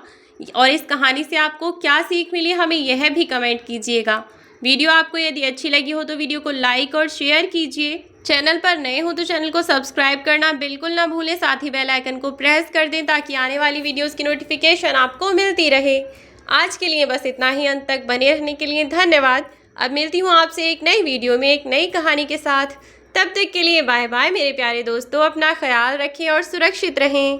और इस कहानी से आपको क्या सीख मिली हमें यह भी कमेंट कीजिएगा। वीडियो आपको यदि अच्छी लगी हो तो वीडियो को लाइक और शेयर कीजिए। चैनल पर नए हो तो चैनल को सब्सक्राइब करना बिल्कुल ना भूलें। साथ ही बेल आइकन को प्रेस कर दें ताकि आने वाली वीडियोस की नोटिफिकेशन आपको मिलती रहे। आज के लिए बस इतना ही। अंत तक बने रहने के लिए धन्यवाद। अब मिलती हूँ आपसे एक नई वीडियो में एक नई कहानी के साथ। तब तक के लिए बाय बाय मेरे प्यारे दोस्तों। अपना ख्याल रखें और सुरक्षित रहें।